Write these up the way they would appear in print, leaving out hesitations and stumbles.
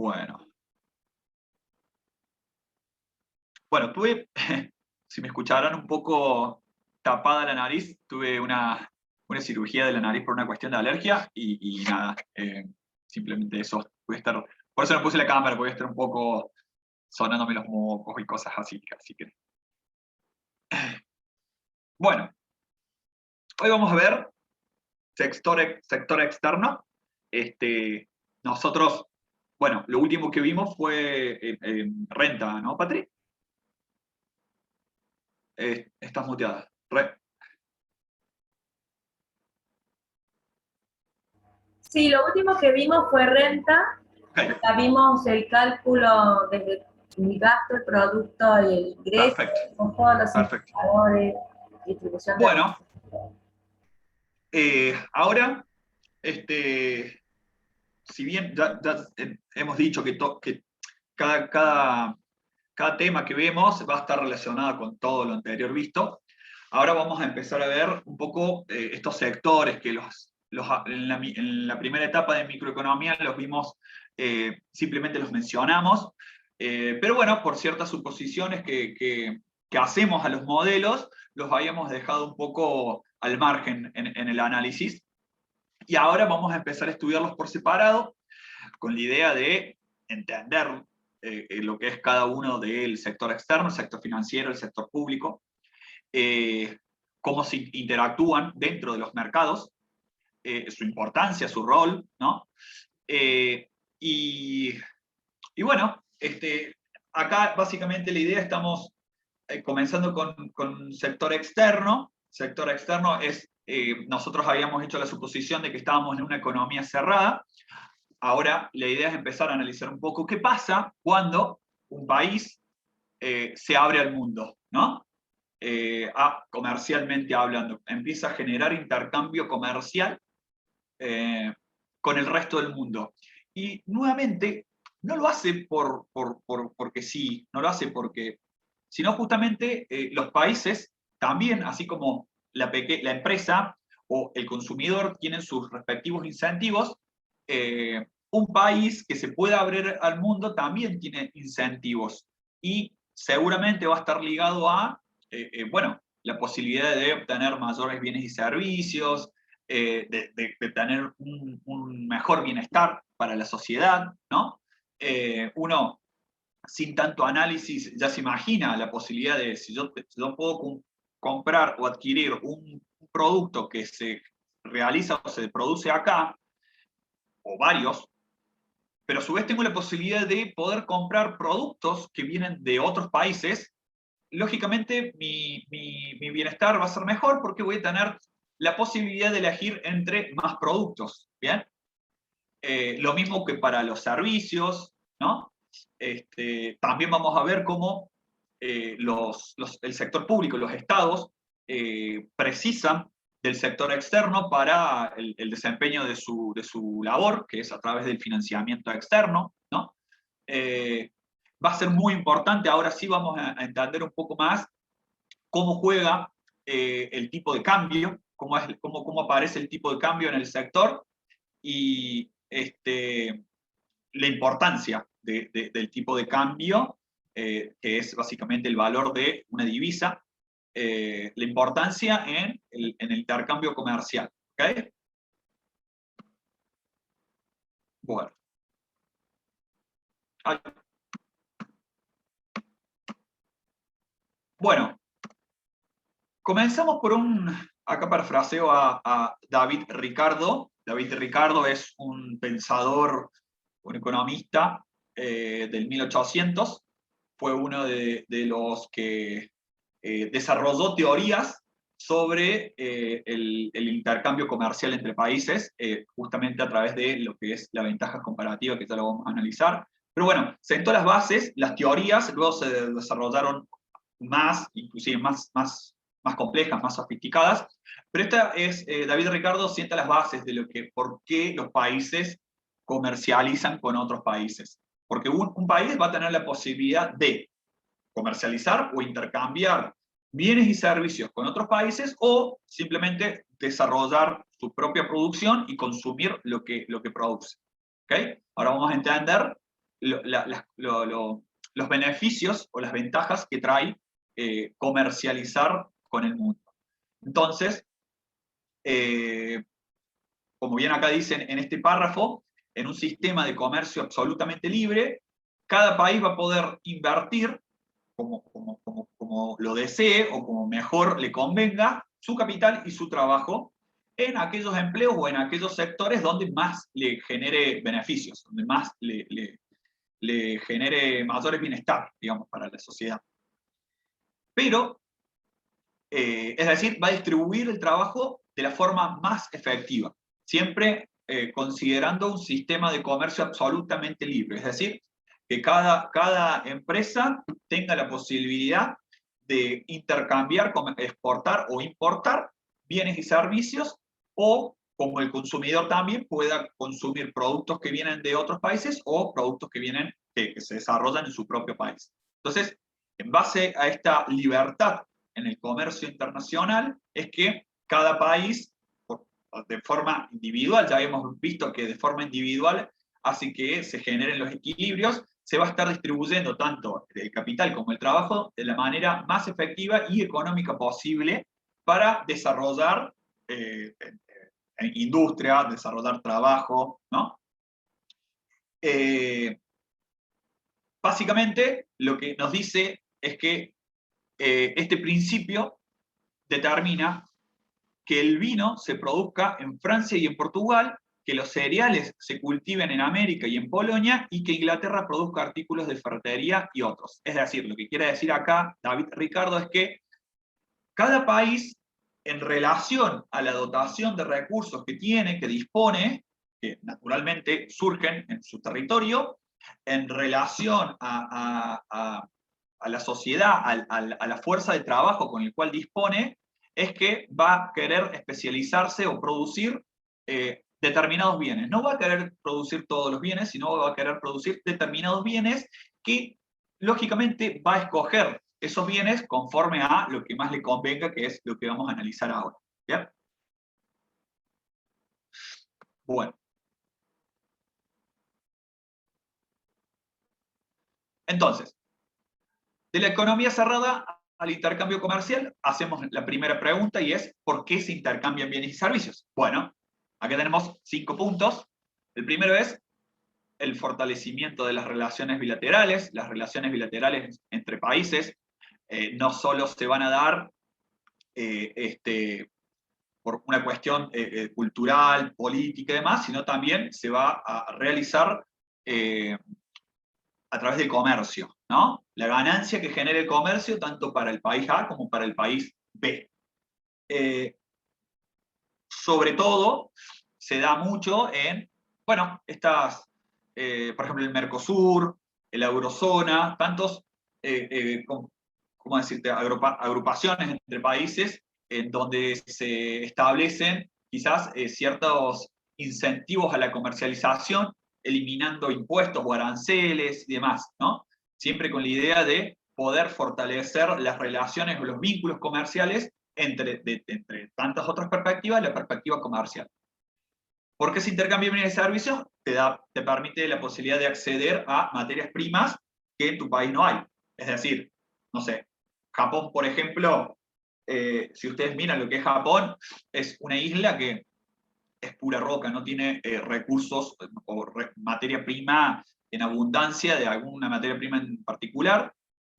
Bueno. Bueno, tuve, si me escucharan un poco tapada la nariz, tuve una cirugía de la nariz por una cuestión de alergia y nada, simplemente eso. Voy a estar, por eso no puse la cámara, porque voy a estar un poco sonándome los mocos y cosas así. Así que, bueno, hoy vamos a ver sector externo. Nosotros, bueno, lo último que vimos fue renta, ¿no, Patri? Estás muteada. Sí, lo último que vimos fue renta. Ok, Ya vimos el cálculo desde el gasto, el producto y el ingreso, perfecto, con todos los perfecto. indicadores, distribución de Bueno, ahora, si bien ya hemos dicho que cada tema que vemos va a estar relacionado con todo lo anterior visto, ahora vamos a empezar a ver un poco estos sectores que en la primera etapa de microeconomía los vimos, simplemente los mencionamos, pero bueno, por ciertas suposiciones que hacemos a los modelos, los habíamos dejado un poco al margen en el análisis. Y ahora vamos a empezar a estudiarlos por separado, con la idea de entender lo que es cada uno del sector externo, el sector financiero, el sector público, cómo se interactúan dentro de los mercados, su importancia, su rol, ¿no? Eh, y, y, bueno, acá básicamente la idea, estamos comenzando con sector externo. Sector externo es, nosotros habíamos hecho la suposición de que estábamos en una economía cerrada. Ahora la idea es empezar a analizar un poco qué pasa cuando un país se abre al mundo, ¿no? Comercialmente hablando, empieza a generar intercambio comercial con el resto del mundo. Y nuevamente, no lo hace porque sí, no lo hace porque, sino justamente los países también, así como la empresa o el consumidor tienen sus respectivos incentivos, un país que se pueda abrir al mundo también tiene incentivos y seguramente va a estar ligado a, bueno, la posibilidad de obtener mayores bienes y servicios, de tener un mejor bienestar para la sociedad, ¿no? Uno, sin tanto análisis, ya se imagina la posibilidad de, si yo puedo comprar o adquirir un producto que se realiza o se produce acá, o varios, pero a su vez tengo la posibilidad de poder comprar productos que vienen de otros países, lógicamente mi bienestar va a ser mejor porque voy a tener la posibilidad de elegir entre más productos, ¿bien? Lo mismo que para los servicios, ¿no? También vamos a ver cómo el sector público, los estados, precisan del sector externo para el desempeño de su labor, que es a través del financiamiento externo, ¿no? Va a ser muy importante, ahora sí vamos a entender un poco más cómo juega el tipo de cambio, cómo aparece el tipo de cambio en el sector y la importancia del tipo de cambio, que es básicamente el valor de una divisa, la importancia en el intercambio comercial. ¿Okay? Bueno. Bueno, comenzamos por acá parafraseo a David Ricardo. David Ricardo es un pensador, un economista del 1800, fue uno de los que desarrolló teorías sobre el intercambio comercial entre países, justamente a través de lo que es la ventaja comparativa, que ya lo vamos a analizar. Pero bueno, sentó las bases, las teorías luego se desarrollaron más, inclusive más complejas, más sofisticadas, pero esta es, David Ricardo sienta las bases de por qué los países comercializan con otros países. Porque un país va a tener la posibilidad de comercializar o intercambiar bienes y servicios con otros países o simplemente desarrollar su propia producción y consumir lo que produce. ¿Okay? Ahora vamos a entender los beneficios o las ventajas que trae comercializar con el mundo. Entonces, como bien acá dicen en este párrafo, en un sistema de comercio absolutamente libre, cada país va a poder invertir como lo desee o como mejor le convenga su capital y su trabajo en aquellos empleos o en aquellos sectores donde más le genere beneficios, donde más le genere mayores bienestar, digamos, para la sociedad. Pero, es decir, va a distribuir el trabajo de la forma más efectiva, siempre considerando un sistema de comercio absolutamente libre, es decir, que cada empresa tenga la posibilidad de intercambiar, exportar o importar bienes y servicios, o como el consumidor también pueda consumir productos que vienen de otros países o productos que se desarrollan en su propio país. Entonces, en base a esta libertad en el comercio internacional, es que cada país, de forma individual, ya hemos visto que de forma individual hace que se generen los equilibrios, se va a estar distribuyendo tanto el capital como el trabajo de la manera más efectiva y económica posible para desarrollar industria, desarrollar trabajo, ¿no? Básicamente, lo que nos dice es que este principio determina que el vino se produzca en Francia y en Portugal, que los cereales se cultiven en América y en Polonia, y que Inglaterra produzca artículos de ferretería y otros. Es decir, lo que quiere decir acá David Ricardo es que cada país, en relación a la dotación de recursos que tiene, que dispone, que naturalmente surgen en su territorio, en relación a la sociedad, a la fuerza de trabajo con el cual dispone, es que va a querer especializarse o producir determinados bienes. No va a querer producir todos los bienes, sino va a querer producir determinados bienes que, lógicamente, va a escoger esos bienes conforme a lo que más le convenga, que es lo que vamos a analizar ahora. ¿Bien? Bueno. Entonces, de la economía cerrada al intercambio comercial, hacemos la primera pregunta y es, ¿por qué se intercambian bienes y servicios? Bueno, acá tenemos 5 puntos. El primero es el fortalecimiento de las relaciones bilaterales. Las relaciones bilaterales entre países no solo se van a dar por una cuestión cultural, política y demás, sino también se va a realizar a través del comercio, ¿no? La ganancia que genere el comercio tanto para el país A como para el país B. Sobre todo, se da mucho en, bueno, por ejemplo, el Mercosur, la Eurozona, tantos, ¿cómo decirte?, agrupaciones entre países en donde se establecen quizás ciertos incentivos a la comercialización, eliminando impuestos o aranceles y demás, ¿no? Siempre con la idea de poder fortalecer las relaciones o los vínculos comerciales entre tantas otras perspectivas, la perspectiva comercial. ¿Por qué se intercambia bienes y servicios? Te permite la posibilidad de acceder a materias primas que en tu país no hay. Es decir, no sé, Japón, por ejemplo, si ustedes miran lo que es Japón, es una isla que es pura roca, no tiene recursos o materia prima en abundancia de alguna materia prima en particular,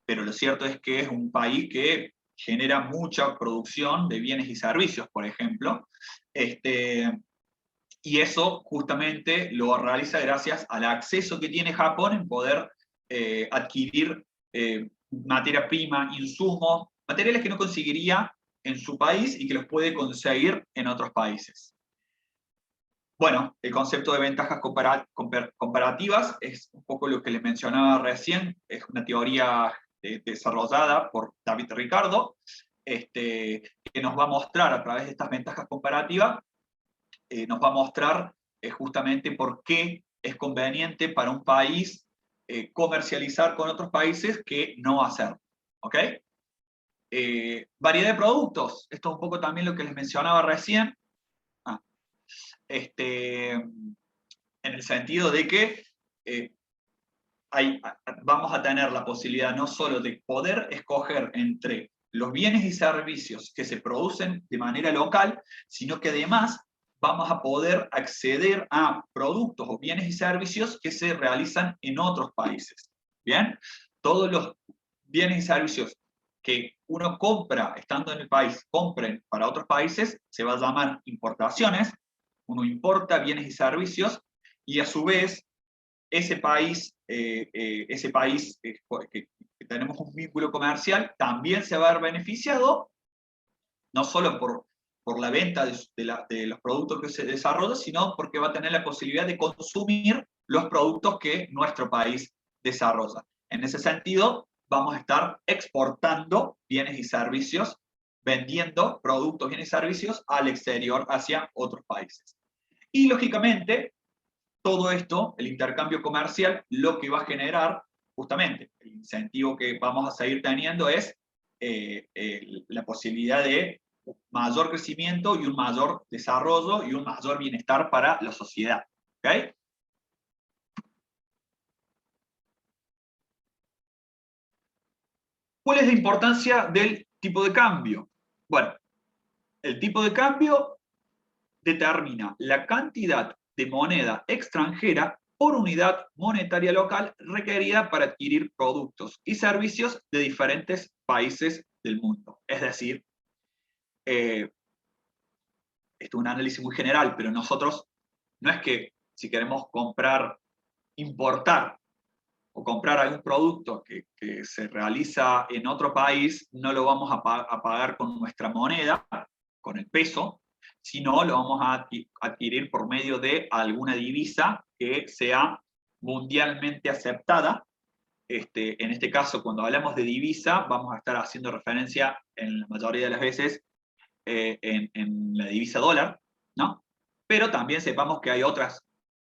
pero lo cierto es que es un país que genera mucha producción de bienes y servicios, por ejemplo, y eso justamente lo realiza gracias al acceso que tiene Japón en poder adquirir materia prima, insumos, materiales que no conseguiría en su país y que los puede conseguir en otros países. Bueno, el concepto de ventajas comparativas es un poco lo que les mencionaba recién, es una teoría desarrollada por David Ricardo, que nos va a mostrar a través de estas ventajas comparativas, nos va a mostrar justamente por qué es conveniente para un país comercializar con otros países que no hacerlo. ¿Ok? Variedad de productos, esto es un poco también lo que les mencionaba recién, en el sentido de que vamos a tener la posibilidad no solo de poder escoger entre los bienes y servicios que se producen de manera local, sino que además vamos a poder acceder a productos o bienes y servicios que se realizan en otros países. ¿Bien? Todos los bienes y servicios que uno compra estando en el país, compren para otros países, se va a llamar importaciones. Uno importa bienes y servicios y a su vez ese país que tenemos un vínculo comercial también se va a ver beneficiado, no solo por la venta de los productos que se desarrollan, sino porque va a tener la posibilidad de consumir los productos que nuestro país desarrolla. En ese sentido, vamos a estar exportando bienes y servicios, vendiendo productos, bienes y servicios al exterior, hacia otros países. Y lógicamente, todo esto, el intercambio comercial, lo que va a generar, justamente, el incentivo que vamos a seguir teniendo es la posibilidad de un mayor crecimiento y un mayor desarrollo y un mayor bienestar para la sociedad. ¿Okay? ¿Cuál es la importancia del tipo de cambio? Bueno, el tipo de cambio determina la cantidad de moneda extranjera por unidad monetaria local requerida para adquirir productos y servicios de diferentes países del mundo. Es decir, esto es un análisis muy general, pero nosotros no es que si queremos importar o comprar algún producto que se realiza en otro país, no lo vamos a pagar con nuestra moneda, con el peso, sino lo vamos a adquirir por medio de alguna divisa que sea mundialmente aceptada. En este caso, cuando hablamos de divisa, vamos a estar haciendo referencia en la mayoría de las veces en la divisa dólar, ¿no? Pero también sepamos que hay otras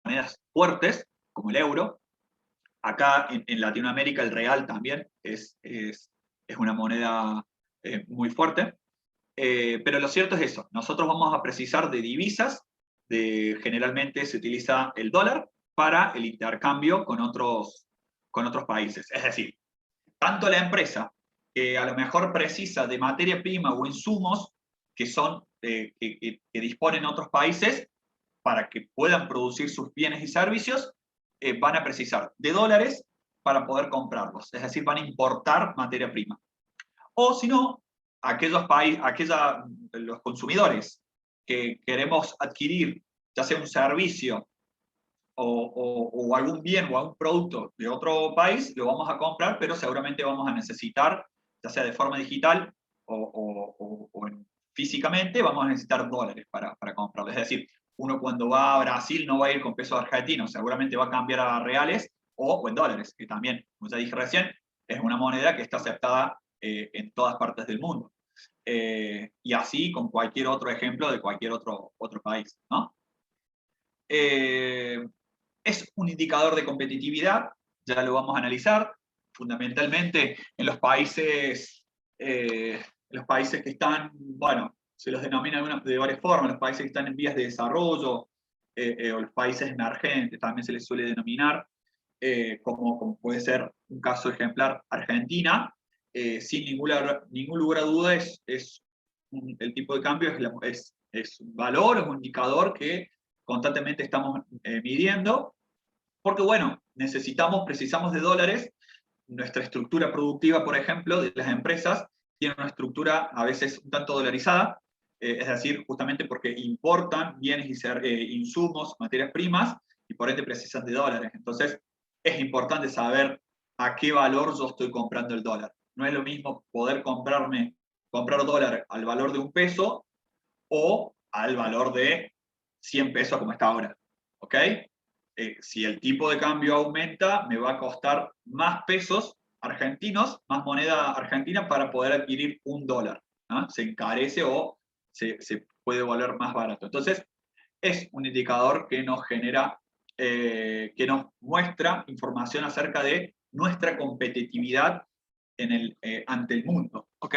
monedas fuertes, como el euro. Acá en Latinoamérica el real también es una moneda muy fuerte. Pero lo cierto es eso, nosotros vamos a precisar de divisas, generalmente se utiliza el dólar para el intercambio con otros países. Es decir, tanto la empresa que a lo mejor precisa de materia prima o insumos que disponen otros países para que puedan producir sus bienes y servicios, van a precisar de dólares para poder comprarlos. Es decir, van a importar materia prima. O si no, los consumidores que queremos adquirir, ya sea un servicio o algún bien o algún producto de otro país, lo vamos a comprar, pero seguramente vamos a necesitar, ya sea de forma digital o físicamente, vamos a necesitar dólares para comprarlo. Es decir, uno cuando va a Brasil no va a ir con pesos argentinos, seguramente va a cambiar a reales o en dólares, que también, como ya dije recién, es una moneda que está aceptada en todas partes del mundo. Y así con cualquier otro ejemplo de cualquier otro país, ¿no? Es un indicador de competitividad, ya lo vamos a analizar, fundamentalmente en los países que están, bueno, se los denomina de varias formas, los países que están en vías de desarrollo, o los países emergentes, también se les suele denominar, como puede ser un caso ejemplar Argentina, sin ningún lugar a duda el tipo de cambio es un valor, es un indicador que constantemente estamos midiendo, porque bueno, precisamos de dólares. Nuestra estructura productiva, por ejemplo, de las empresas, tiene una estructura a veces un tanto dolarizada, es decir, justamente porque importan bienes y insumos, materias primas, y por ende precisan de dólares. Entonces, es importante saber a qué valor yo estoy comprando el dólar. No es lo mismo poder comprar dólar al valor de $1 o al valor de 100 pesos como está ahora. ¿Ok? Si el tipo de cambio aumenta, me va a costar más pesos argentinos, más moneda argentina para poder adquirir $1. ¿no? Se encarece o se puede volver más barato. Entonces, es un indicador que nos genera, que nos muestra información acerca de nuestra competitividad ante el mundo. ¿Ok?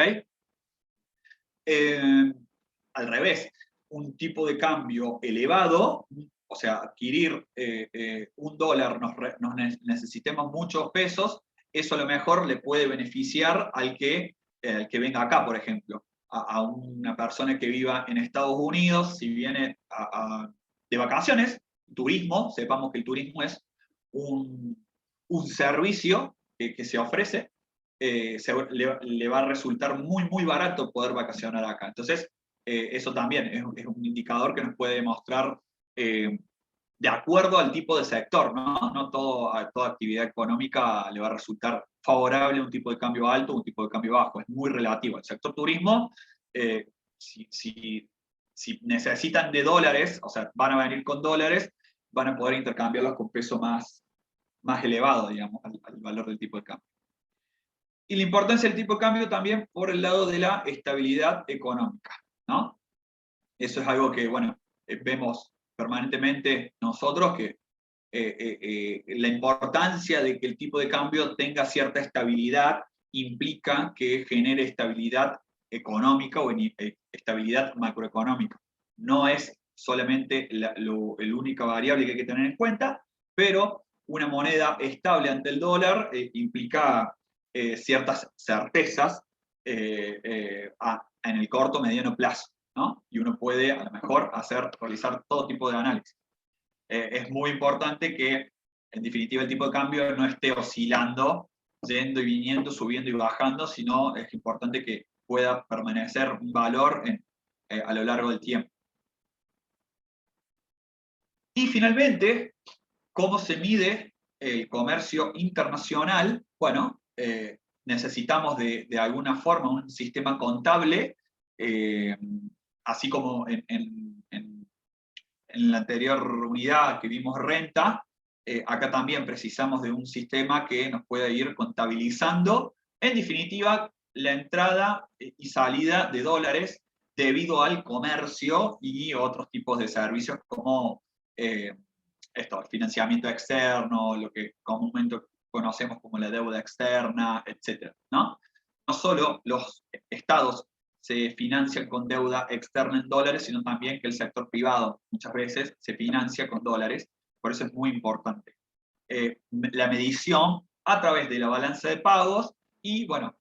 Al revés, un tipo de cambio elevado o sea, adquirir un dólar, necesitemos muchos pesos, eso a lo mejor le puede beneficiar al que venga acá, por ejemplo. A una persona que viva en Estados Unidos, si viene de vacaciones, turismo, sepamos que el turismo es un servicio que se ofrece, le va a resultar muy, muy barato poder vacacionar acá. Entonces, eso también es un indicador que nos puede mostrar de acuerdo al tipo de sector, ¿no? No toda actividad económica le va a resultar favorable un tipo de cambio alto o un tipo de cambio bajo, es muy relativo. El sector turismo, si necesitan de dólares, o sea, van a venir con dólares, van a poder intercambiarlos con peso más elevado, digamos, al valor del tipo de cambio. Y la importancia del tipo de cambio también por el lado de la estabilidad económica, ¿no? Eso es algo que, bueno, vemos permanentemente nosotros, que la importancia de que el tipo de cambio tenga cierta estabilidad implica que genere estabilidad económica o estabilidad macroeconómica. No es solamente la única variable que hay que tener en cuenta, pero una moneda estable ante el dólar implica ciertas certezas en el corto o mediano plazo, ¿no? Y uno puede a lo mejor realizar todo tipo de análisis. Es muy importante que, en definitiva, el tipo de cambio no esté oscilando, yendo y viniendo, subiendo y bajando, sino es importante que pueda permanecer un valor a lo largo del tiempo. Y finalmente, ¿cómo se mide el comercio internacional? Bueno, necesitamos de alguna forma un sistema contable, así como en la anterior unidad que vimos renta, acá también precisamos de un sistema que nos pueda ir contabilizando, en definitiva, la entrada y salida de dólares debido al comercio y otros tipos de servicios como el financiamiento externo, lo que comúnmente conocemos como la deuda externa, etc., ¿no? No solo los estados se financian con deuda externa en dólares, sino también que el sector privado muchas veces se financia con dólares, por eso es muy importante. La medición a través de la balanza de pagos y, bueno,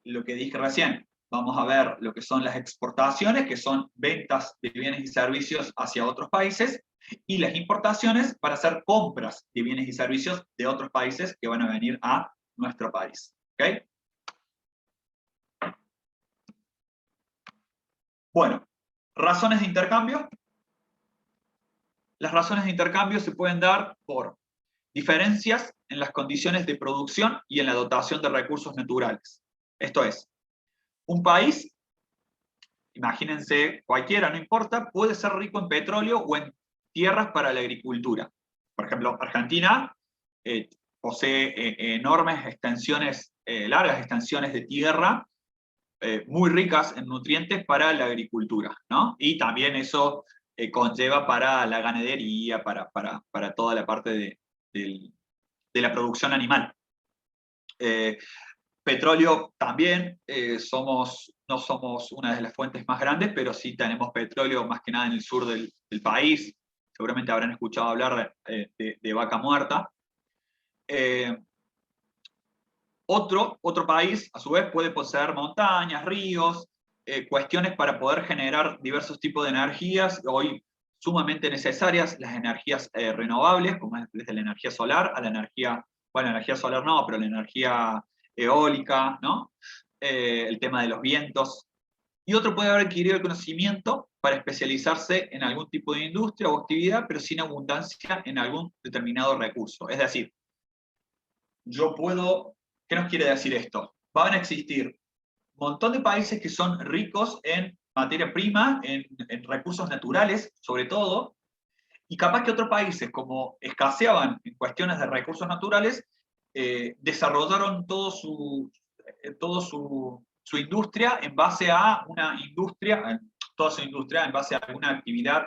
lo que dije recién, vamos a ver lo que son las exportaciones, que son ventas de bienes y servicios hacia otros países, y las importaciones para hacer compras de bienes y servicios de otros países que van a venir a nuestro país. ¿Okay? Bueno, razones de intercambio. Las razones de intercambio se pueden dar por diferencias en las condiciones de producción y en la dotación de recursos naturales. Esto es, un país, imagínense cualquiera, no importa, puede ser rico en petróleo o en tierras para la agricultura. Por ejemplo, Argentina posee enormes extensiones, largas extensiones de tierra, muy ricas en nutrientes para la agricultura, ¿no? Y también eso conlleva para la ganadería, para toda la parte de la producción animal. Petróleo también, no somos una de las fuentes más grandes, pero sí tenemos petróleo más que nada en el sur del país. Seguramente habrán escuchado hablar de Vaca Muerta. Otro país, a su vez, puede poseer montañas, ríos, cuestiones para poder generar diversos tipos de energías, hoy sumamente necesarias, las energías renovables, como es desde la energía solar a la energía, bueno, la energía solar no, pero la energía eólica, ¿no? El tema de los vientos. Y otro puede haber adquirido el conocimiento para especializarse en algún tipo de industria o actividad, pero sin abundancia en algún determinado recurso. Es decir, yo puedo... ¿Qué nos quiere decir esto? Van a existir un montón de países que son ricos en materia prima, en recursos naturales, sobre todo, y capaz que otros países, como escaseaban en cuestiones de recursos naturales, desarrollaron toda su industria en base a una industria, toda su industria en base a alguna actividad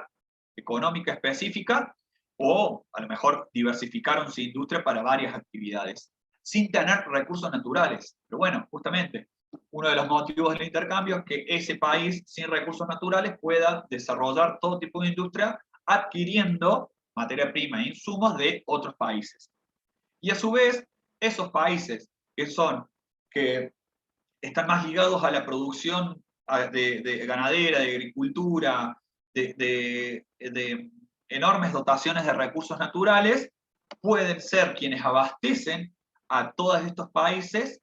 económica específica, o a lo mejor diversificaron su industria para varias actividades, sin tener recursos naturales. Pero bueno, justamente, uno de los motivos del intercambio es que ese país sin recursos naturales pueda desarrollar todo tipo de industria adquiriendo materia prima e insumos de otros países. Y a su vez, esos países que están más ligados a la producción de ganadera, de agricultura, de enormes dotaciones de recursos naturales, pueden ser quienes abastecen a todos estos países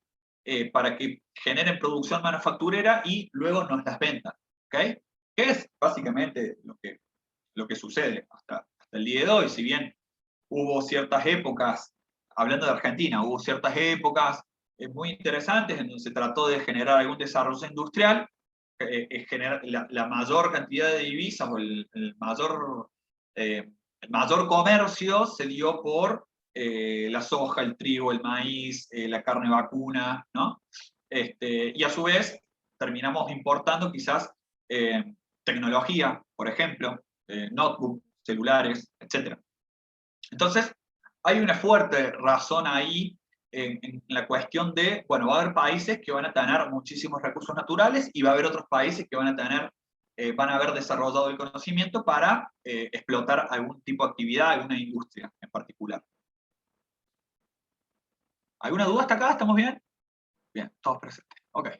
para que generen producción manufacturera y luego nos las vendan. ¿Okay? Que es básicamente lo que sucede hasta el día de hoy. Si bien hubo ciertas épocas, hablando de Argentina, hubo ciertas épocas muy interesantes en donde se trató de generar algún desarrollo industrial, generar la mayor cantidad de divisas o el mayor comercio se dio por la soja, el trigo, el maíz, la carne vacuna, ¿no? Y a su vez terminamos importando quizás tecnología, por ejemplo, notebook, celulares, etc. Entonces, hay una fuerte razón ahí en la cuestión de, bueno, va a haber países que van a tener muchísimos recursos naturales y va a haber otros países que van a haber desarrollado el conocimiento para explotar algún tipo de actividad, alguna industria en particular. ¿Alguna duda hasta acá? ¿Estamos bien? Bien, todos presentes. Ok.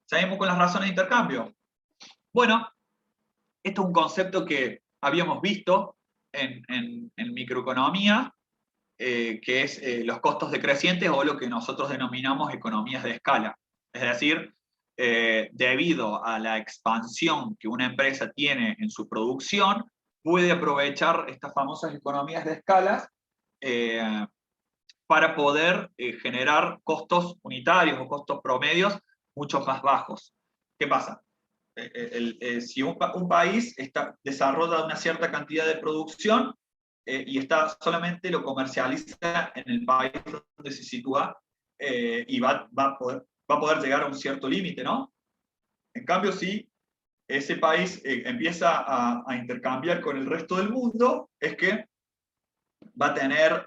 Seguimos con las razones de intercambio. Bueno, esto es un concepto que habíamos visto en microeconomía, que es los costos decrecientes o lo que nosotros denominamos economías de escala. Es decir, debido a la expansión que una empresa tiene en su producción, puede aprovechar estas famosas economías de escala para poder generar costos unitarios o costos promedios mucho más bajos. ¿Qué pasa? Si un país desarrolla una cierta cantidad de producción y solamente lo comercializa en el país donde se sitúa y va a poder llegar a un cierto límite, ¿no? En cambio, si ese país empieza a intercambiar con el resto del mundo, es que va a tener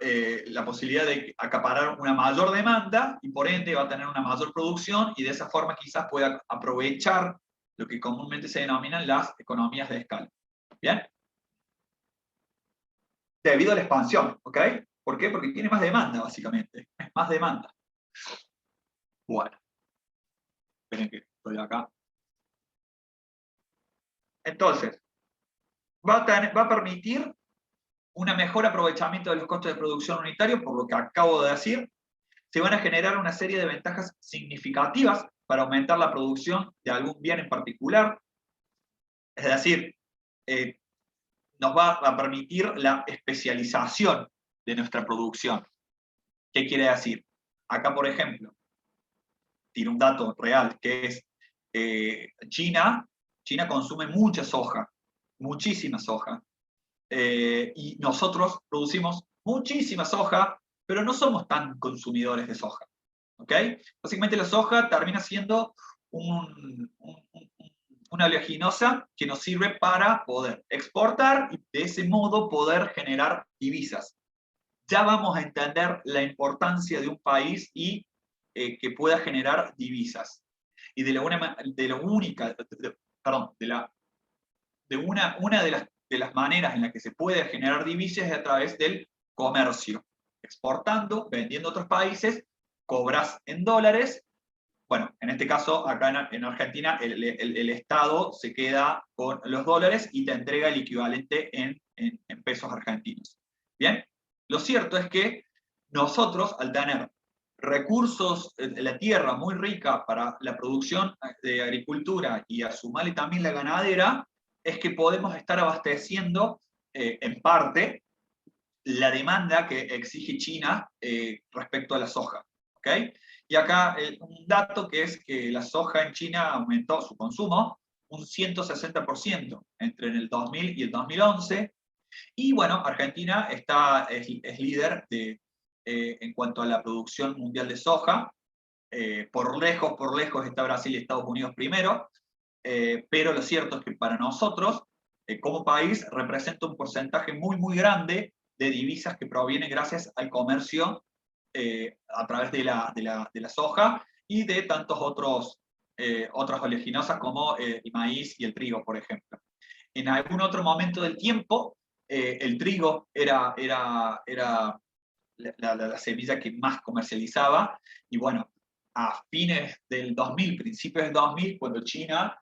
la posibilidad de acaparar una mayor demanda y por ende va a tener una mayor producción y de esa forma quizás pueda aprovechar lo que comúnmente se denominan las economías de escala. ¿Bien? Debido a la expansión, ¿ok? ¿Por qué? Porque tiene más demanda, básicamente. Más demanda. Bueno. Esperen que estoy acá. Entonces, va a permitir un mejor aprovechamiento de los costos de producción unitarios, por lo que acabo de decir. Se van a generar una serie de ventajas significativas para aumentar la producción de algún bien en particular. Es decir, nos va a permitir la especialización de nuestra producción. ¿Qué quiere decir? Acá, por ejemplo, tiene un dato real, que es China consume mucha soja, muchísima soja, y nosotros producimos muchísima soja, pero no somos tan consumidores de soja. ¿Ok? Básicamente la soja termina siendo una oleaginosa que nos sirve para poder exportar y de ese modo poder generar divisas. Ya vamos a entender la importancia de un país y que pueda generar divisas. Y una de las maneras en la que se puede generar divisas es a través del comercio. Exportando, vendiendo a otros países, cobras en dólares. Bueno, en este caso, acá en Argentina, el Estado se queda con los dólares y te entrega el equivalente en pesos argentinos. ¿Bien? Lo cierto es que nosotros, al tener recursos, la tierra muy rica para la producción de agricultura y a sumarle también la ganadera, es que podemos estar abasteciendo en parte la demanda que exige China respecto a la soja. ¿Okay? Y acá un dato que es que la soja en China aumentó su consumo un 160% entre el 2000 y el 2011. Y bueno, Argentina es líder en cuanto a la producción mundial de soja. Por lejos está Brasil y Estados Unidos primero. Pero lo cierto es que para nosotros, como país, representa un porcentaje muy, muy grande de divisas que provienen gracias al comercio a través de la soja y de tantos otros otras oleaginosas como el maíz y el trigo, por ejemplo. En algún otro momento del tiempo, el trigo era la semilla que más comercializaba, y bueno, a fines del 2000, principios del 2000, cuando China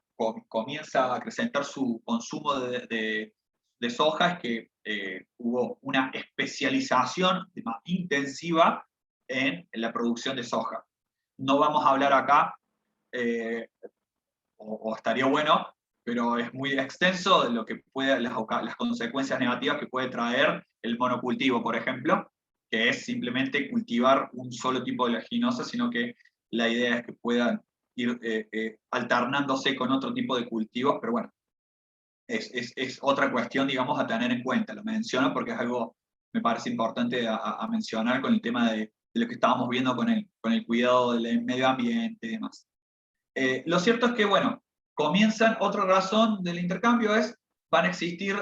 comienza a acrecentar su consumo de soja, es que hubo una especialización más intensiva en la producción de soja. No vamos a hablar acá, o estaría bueno, pero es muy extenso de lo que puede, las consecuencias negativas que puede traer el monocultivo, por ejemplo, que es simplemente cultivar un solo tipo de oleaginosa, sino que la idea es que puedan ir alternándose con otro tipo de cultivos, pero bueno, es otra cuestión, digamos, a tener en cuenta. Lo menciono porque es algo, me parece importante a mencionar con el tema de lo que estábamos viendo con el cuidado del medio ambiente y demás. Lo cierto es que, bueno, otra razón del intercambio es, van a existir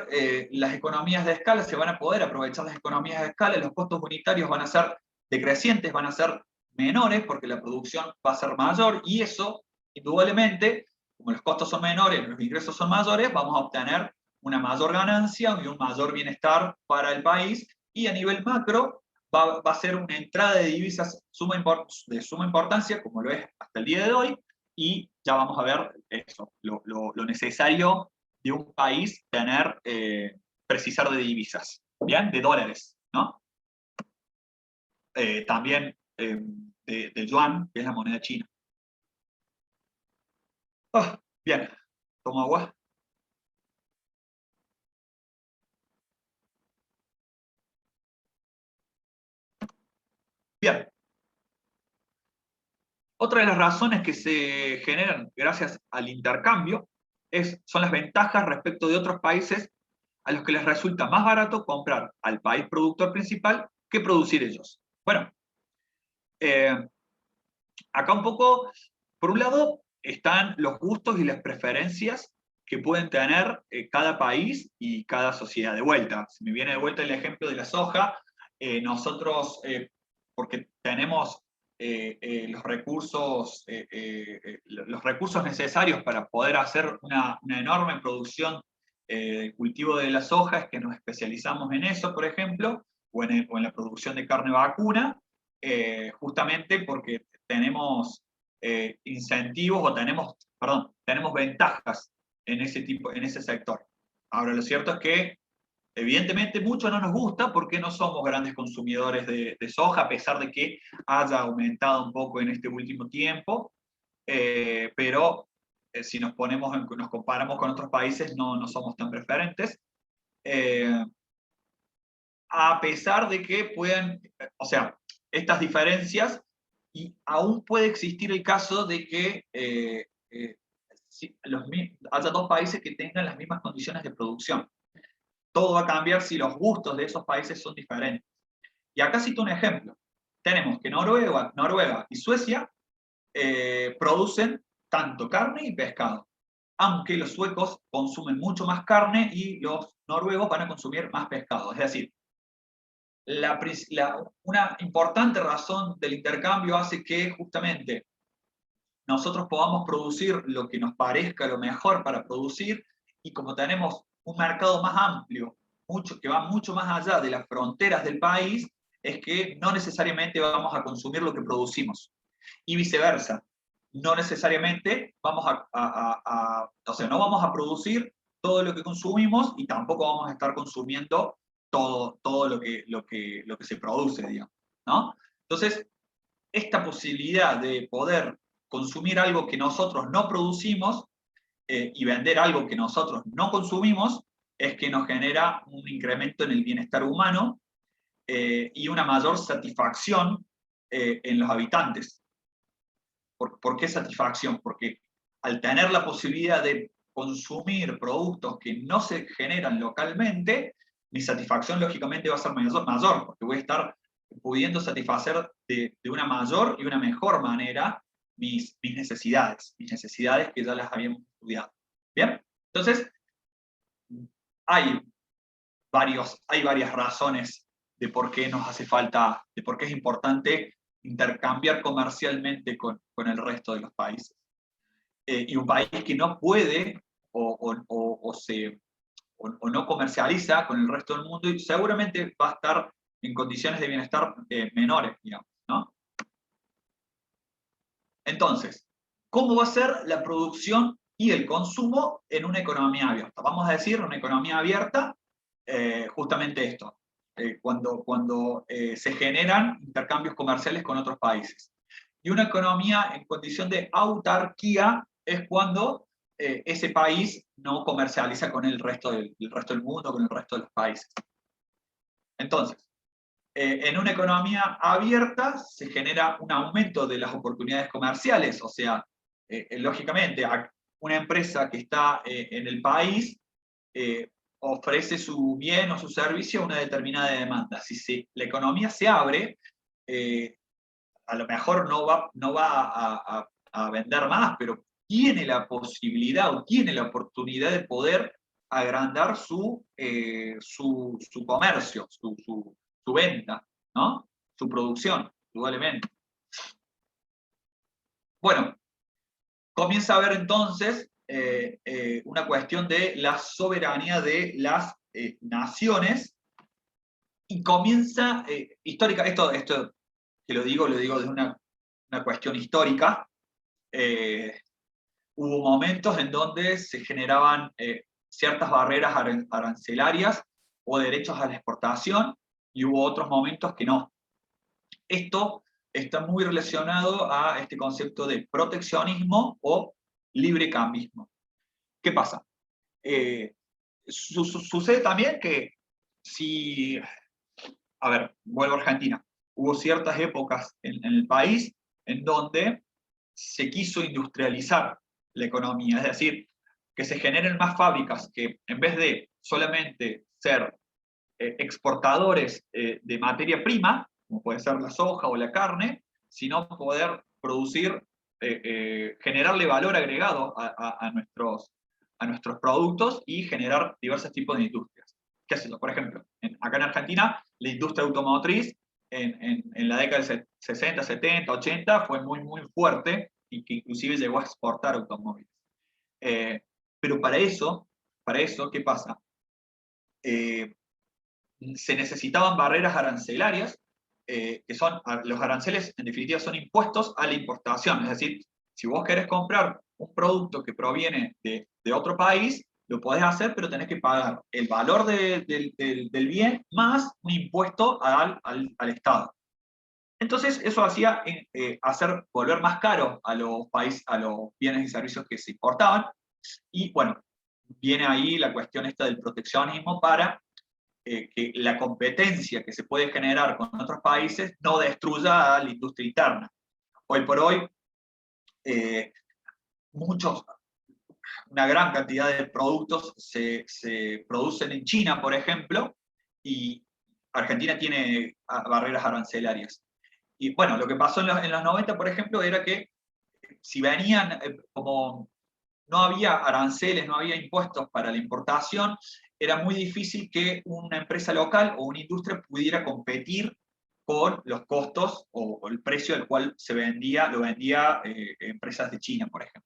las economías de escala, se van a poder aprovechar las economías de escala, los costos unitarios van a ser decrecientes, van a ser menores porque la producción va a ser mayor, y eso, indudablemente, como los costos son menores, los ingresos son mayores, vamos a obtener una mayor ganancia y un mayor bienestar para el país, y a nivel macro va a ser una entrada de divisas de suma importancia, como lo es hasta el día de hoy, y ya vamos a ver eso, lo necesario de un país tener, precisar de divisas, ¿bien? De dólares, ¿no? También del yuan, que es la moneda china. Bien, tomo agua. Bien. Otra de las razones que se generan gracias al intercambio son las ventajas respecto de otros países a los que les resulta más barato comprar al país productor principal que producir ellos. Bueno, acá un poco, por un lado, están los gustos y las preferencias que pueden tener cada país y cada sociedad. De vuelta, si me viene de vuelta el ejemplo de la soja, nosotros, porque tenemos los recursos necesarios para poder hacer una enorme producción de cultivo de la soja, es que nos especializamos en eso, por ejemplo, o en la producción de carne vacuna, justamente porque tenemos incentivos o tenemos ventajas en ese sector. Ahora, lo cierto es que evidentemente mucho no nos gusta porque no somos grandes consumidores de soja, a pesar de que haya aumentado un poco en este último tiempo, pero si nos comparamos con otros países no somos tan preferentes. A pesar de que o sea, estas diferencias, y aún puede existir el caso de que haya dos países que tengan las mismas condiciones de producción. Todo va a cambiar si los gustos de esos países son diferentes. Y acá cito un ejemplo. Tenemos que Noruega y Suecia producen tanto carne y pescado, aunque los suecos consumen mucho más carne y los noruegos van a consumir más pescado. Es decir, una importante razón del intercambio hace que justamente nosotros podamos producir lo que nos parezca lo mejor para producir, y como tenemos un mercado más amplio, que va mucho más allá de las fronteras del país, es que no necesariamente vamos a consumir lo que producimos. Y viceversa, no necesariamente o sea, no vamos a producir todo lo que consumimos y tampoco vamos a estar consumiendo todo lo que se produce, digamos, ¿no? Entonces, esta posibilidad de poder consumir algo que nosotros no producimos y vender algo que nosotros no consumimos es que nos genera un incremento en el bienestar humano y una mayor satisfacción en los habitantes. ¿Por qué satisfacción? Porque al tener la posibilidad de consumir productos que no se generan localmente, mi satisfacción lógicamente va a ser mayor, porque voy a estar pudiendo satisfacer de una mayor y una mejor manera mis necesidades que ya las habíamos estudiado. ¿Bien? Entonces, hay varias razones de por qué nos hace falta, de por qué es importante intercambiar comercialmente con el resto de los países. y un país que no puede o no comercializa con el resto del mundo, y seguramente va a estar en condiciones de bienestar menores, digamos, ¿no? Entonces, ¿cómo va a ser la producción y el consumo en una economía abierta? Vamos a decir, una economía abierta, justamente esto, cuando se generan intercambios comerciales con otros países. Y una economía en condición de autarquía es cuando ese país no comercializa con el resto del mundo, con el resto de los países. Entonces, en una economía abierta se genera un aumento de las oportunidades comerciales, o sea, lógicamente, una empresa que está en el país ofrece su bien o su servicio a una determinada demanda. Si la economía se abre, a lo mejor no va a vender más, pero tiene la posibilidad o tiene la oportunidad de poder agrandar su comercio, su venta, ¿no? Su producción, indudablemente. Bueno, comienza a haber entonces una cuestión de la soberanía de las naciones y comienza, histórica, esto que lo digo desde una cuestión histórica. Hubo momentos en donde se generaban ciertas barreras arancelarias o derechos a la exportación, y hubo otros momentos que no. Esto está muy relacionado a este concepto de proteccionismo o librecambismo. ¿Qué pasa? Sucede también que si, a ver, vuelvo a Argentina, hubo ciertas épocas en el país en donde se quiso industrializar la economía, es decir, que se generen más fábricas que en vez de solamente ser exportadores de materia prima, como puede ser la soja o la carne, sino poder producir, generarle valor agregado a nuestros productos y generar diversos tipos de industrias. ¿Qué es eso? Por ejemplo, acá en Argentina, la industria automotriz en la década del 60, 70, 80 fue muy, muy fuerte y que inclusive llegó a exportar automóviles. Pero para eso, ¿qué pasa? Se necesitaban barreras arancelarias, que son, los aranceles en definitiva son impuestos a la importación, es decir, si vos querés comprar un producto que proviene de otro país, lo podés hacer, pero tenés que pagar el valor del bien más un impuesto al Estado. Entonces, eso hacía hacer volver más caro a los bienes y servicios que se importaban, y bueno, viene ahí la cuestión esta del proteccionismo para que la competencia que se puede generar con otros países no destruya a la industria interna. Hoy por hoy, eh, una gran cantidad de productos se producen en China, por ejemplo, y Argentina tiene barreras arancelarias. Y bueno, lo que pasó en los 90, por ejemplo, era que si venían, como no había aranceles, no había impuestos para la importación, era muy difícil que una empresa local o una industria pudiera competir con los costos o el precio al cual lo vendía empresas de China, por ejemplo.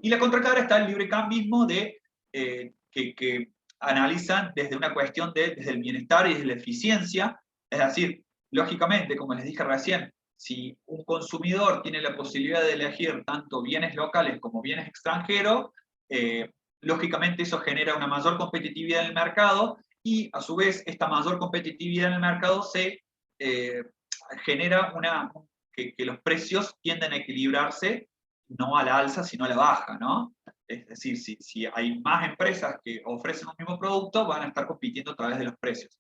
Y la contracara está el librecambismo que analizan desde una cuestión desde el bienestar y desde la eficiencia, es decir, lógicamente, como les dije recién, si un consumidor tiene la posibilidad de elegir tanto bienes locales como bienes extranjeros, lógicamente eso genera una mayor competitividad en el mercado, y a su vez esta mayor competitividad en el mercado se genera que los precios tienden a equilibrarse, no a la alza, sino a la baja, ¿no? Es decir, si hay más empresas que ofrecen un mismo producto, van a estar compitiendo a través de los precios.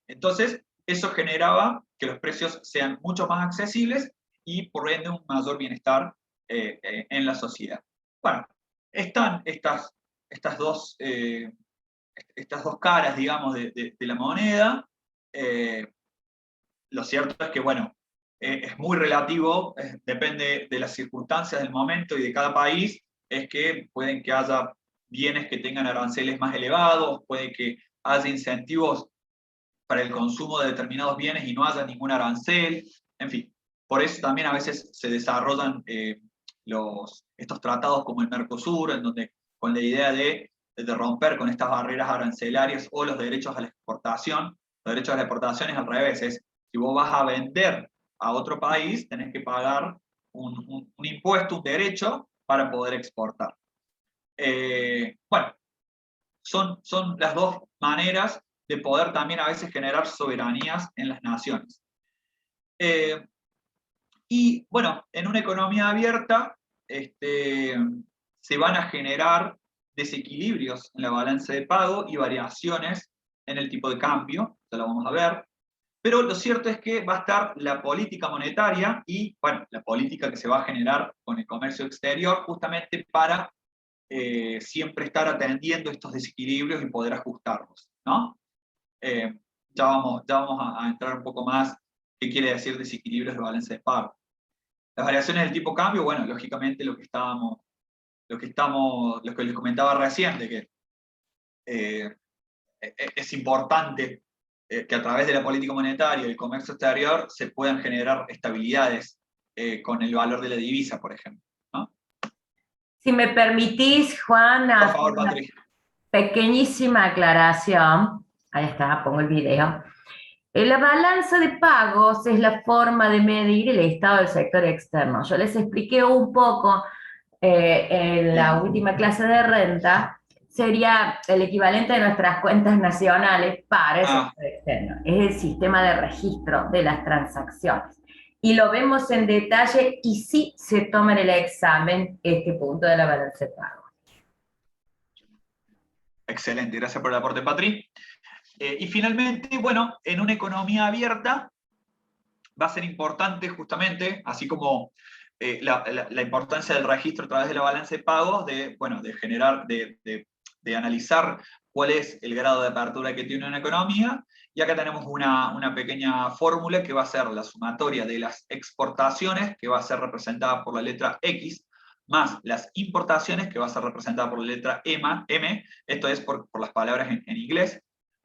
Entonces, eso generaba que los precios sean mucho más accesibles y por ende un mayor bienestar en la sociedad. Bueno, están estas dos caras, digamos, de la moneda. Lo cierto es que, bueno, es muy relativo, depende de las circunstancias del momento y de cada país, es que pueden que haya bienes que tengan aranceles más elevados, puede que haya incentivos para el consumo de determinados bienes y no haya ningún arancel, en fin. Por eso también a veces se desarrollan estos tratados como el Mercosur, en donde con la idea de romper con estas barreras arancelarias o los derechos a la exportación. Los derechos a la exportación es al revés, es si vos vas a vender a otro país, tenés que pagar un impuesto, un derecho para poder exportar. Bueno, son las dos maneras de poder también a veces generar soberanías en las naciones. Y bueno, en una economía abierta se van a generar desequilibrios en la balanza de pago y variaciones en el tipo de cambio, ya lo vamos a ver, pero lo cierto es que va a estar la política monetaria y, bueno, la política que se va a generar con el comercio exterior justamente para siempre estar atendiendo estos desequilibrios y poder ajustarlos, ¿no? Ya vamos a entrar un poco más qué quiere decir desequilibrios de balanza de pago. Las variaciones del tipo de cambio, bueno, lógicamente lo que les comentaba recién, de que es importante que a través de la política monetaria y el comercio exterior se puedan generar estabilidades con el valor de la divisa, por ejemplo, ¿no? Si me permitís, Juan, Por hacer favor, una Patricia. pequeñísima aclaración. Ahí está, pongo el video. La balanza de pagos es la forma de medir el estado del sector externo. Yo les expliqué un poco en la última clase de renta, sería el equivalente de nuestras cuentas nacionales para el sector externo. Es el sistema de registro de las transacciones. Y lo vemos en detalle y sí se toma en el examen este punto de la balanza de pagos. Excelente, gracias por el aporte, Patri. Y finalmente, bueno, en una economía abierta va a ser importante justamente, así como la importancia del registro a través de la balanza de pagos, de generar, de analizar cuál es el grado de apertura que tiene una economía. Y acá tenemos una pequeña fórmula que va a ser la sumatoria de las exportaciones, que va a ser representada por la letra X, más las importaciones, que va a ser representada por la letra M, esto es por las palabras en inglés,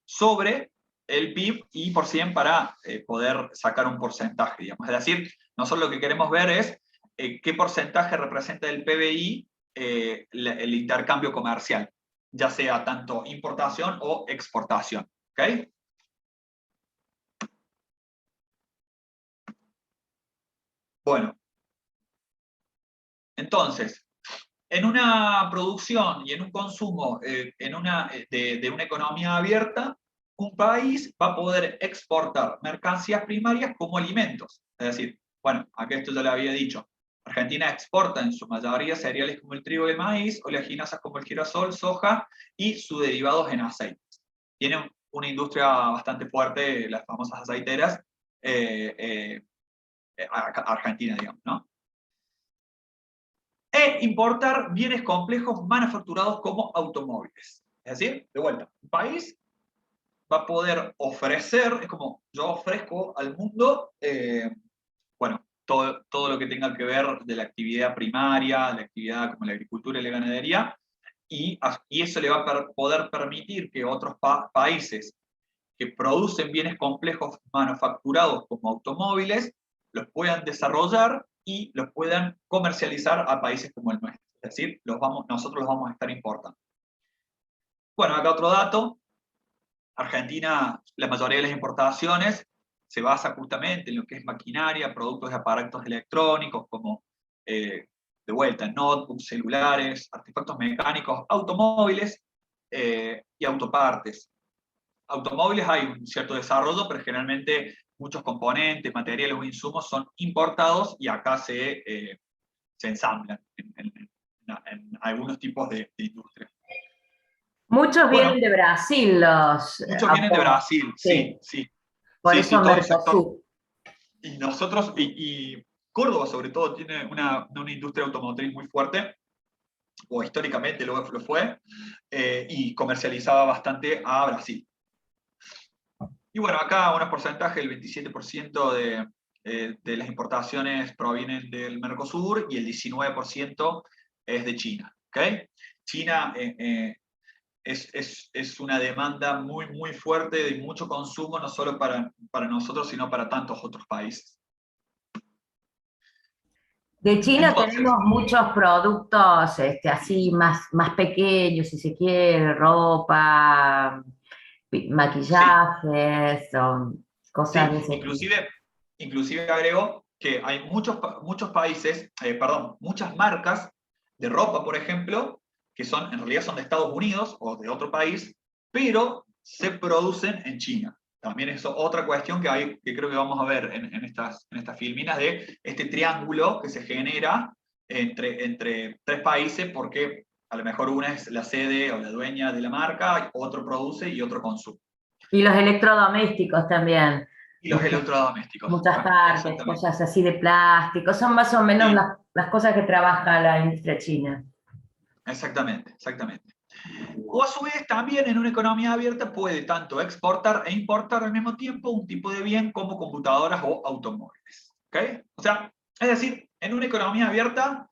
sobre el PIB y por 100 para poder sacar un porcentaje, digamos. Es decir, nosotros lo que queremos ver es qué porcentaje representa el PBI el intercambio comercial, ya sea tanto importación o exportación. ¿Okay? Bueno, entonces, en una producción y en un consumo de una economía abierta, un país va a poder exportar mercancías primarias como alimentos. Es decir, bueno, acá esto ya lo había dicho, Argentina exporta en su mayoría cereales como el trigo y el maíz, oleaginosas como el girasol, soja y sus derivados en aceites. Tiene una industria bastante fuerte, las famosas aceiteras, Argentina, digamos, ¿no? E importar bienes complejos manufacturados como automóviles. Es decir, de vuelta, un país va a poder ofrecer, es como yo ofrezco al mundo, bueno, todo lo que tenga que ver de la actividad primaria, de la actividad como la agricultura y la ganadería, y eso le va a poder permitir que otros países que producen bienes complejos manufacturados como automóviles, los puedan desarrollar y los puedan comercializar a países como el nuestro. Es decir, nosotros los vamos a estar importando. Bueno, acá otro dato. Argentina, la mayoría de las importaciones se basa justamente en lo que es maquinaria, productos de aparatos electrónicos, como de vuelta, notebooks, celulares, artefactos mecánicos, automóviles y autopartes. Automóviles hay un cierto desarrollo, pero generalmente muchos componentes, materiales o insumos son importados y acá se ensamblan en algunos tipos de industria. Muchos vienen de Brasil, Muchos vienen de Brasil, sí. Por eso todo el sector. Mercosur. Y nosotros, y Córdoba sobre todo, tiene una industria automotriz muy fuerte, o históricamente lo fue, y comercializaba bastante a Brasil. Y bueno, acá unos porcentajes, el 27% de las importaciones provienen del Mercosur y el 19% es de China. ¿Okay? China es una demanda muy, muy fuerte de mucho consumo, no solo para nosotros, sino para tantos otros países. De China Entonces, tenemos muchos productos así más pequeños, si se quiere, ropa, sí, maquillajes, o cosas de sí, ese tipo. inclusive agrego que hay muchos países, perdón, muchas marcas de ropa, por ejemplo, que en realidad son de Estados Unidos o de otro país, pero se producen en China. También es otra cuestión que creo que vamos a ver en estas filminas de este triángulo que se genera entre tres países, porque a lo mejor una es la sede o la dueña de la marca, otro produce y otro consume. Y los electrodomésticos también. Y los electrodomésticos. Muchas Bueno, partes, exactamente. cosas así de plástico, son más o menos Sí, las cosas que trabaja la industria china. exactamente, exactamente. O a su vez también en una economía abierta puede tanto exportar e importar al mismo tiempo un tipo de bien como computadoras o automóviles. ¿Okay? O sea, es decir, en una economía abierta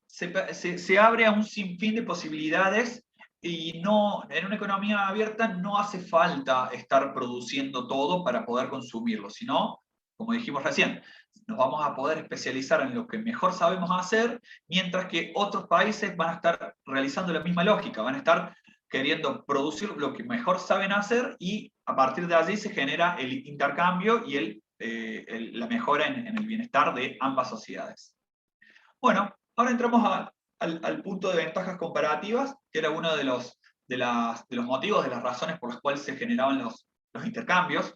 se abre a un sinfín de posibilidades y no, en una economía abierta no hace falta estar produciendo todo para poder consumirlo, sino, como dijimos recién, nos vamos a poder especializar en lo que mejor sabemos hacer, mientras que otros países van a estar realizando la misma lógica, van a estar queriendo producir lo que mejor saben hacer y a partir de allí se genera el intercambio y la mejora en el bienestar de ambas sociedades. Bueno, ahora entramos al punto de ventajas comparativas, que era uno de los motivos, de las razones por las cuales se generaban los intercambios.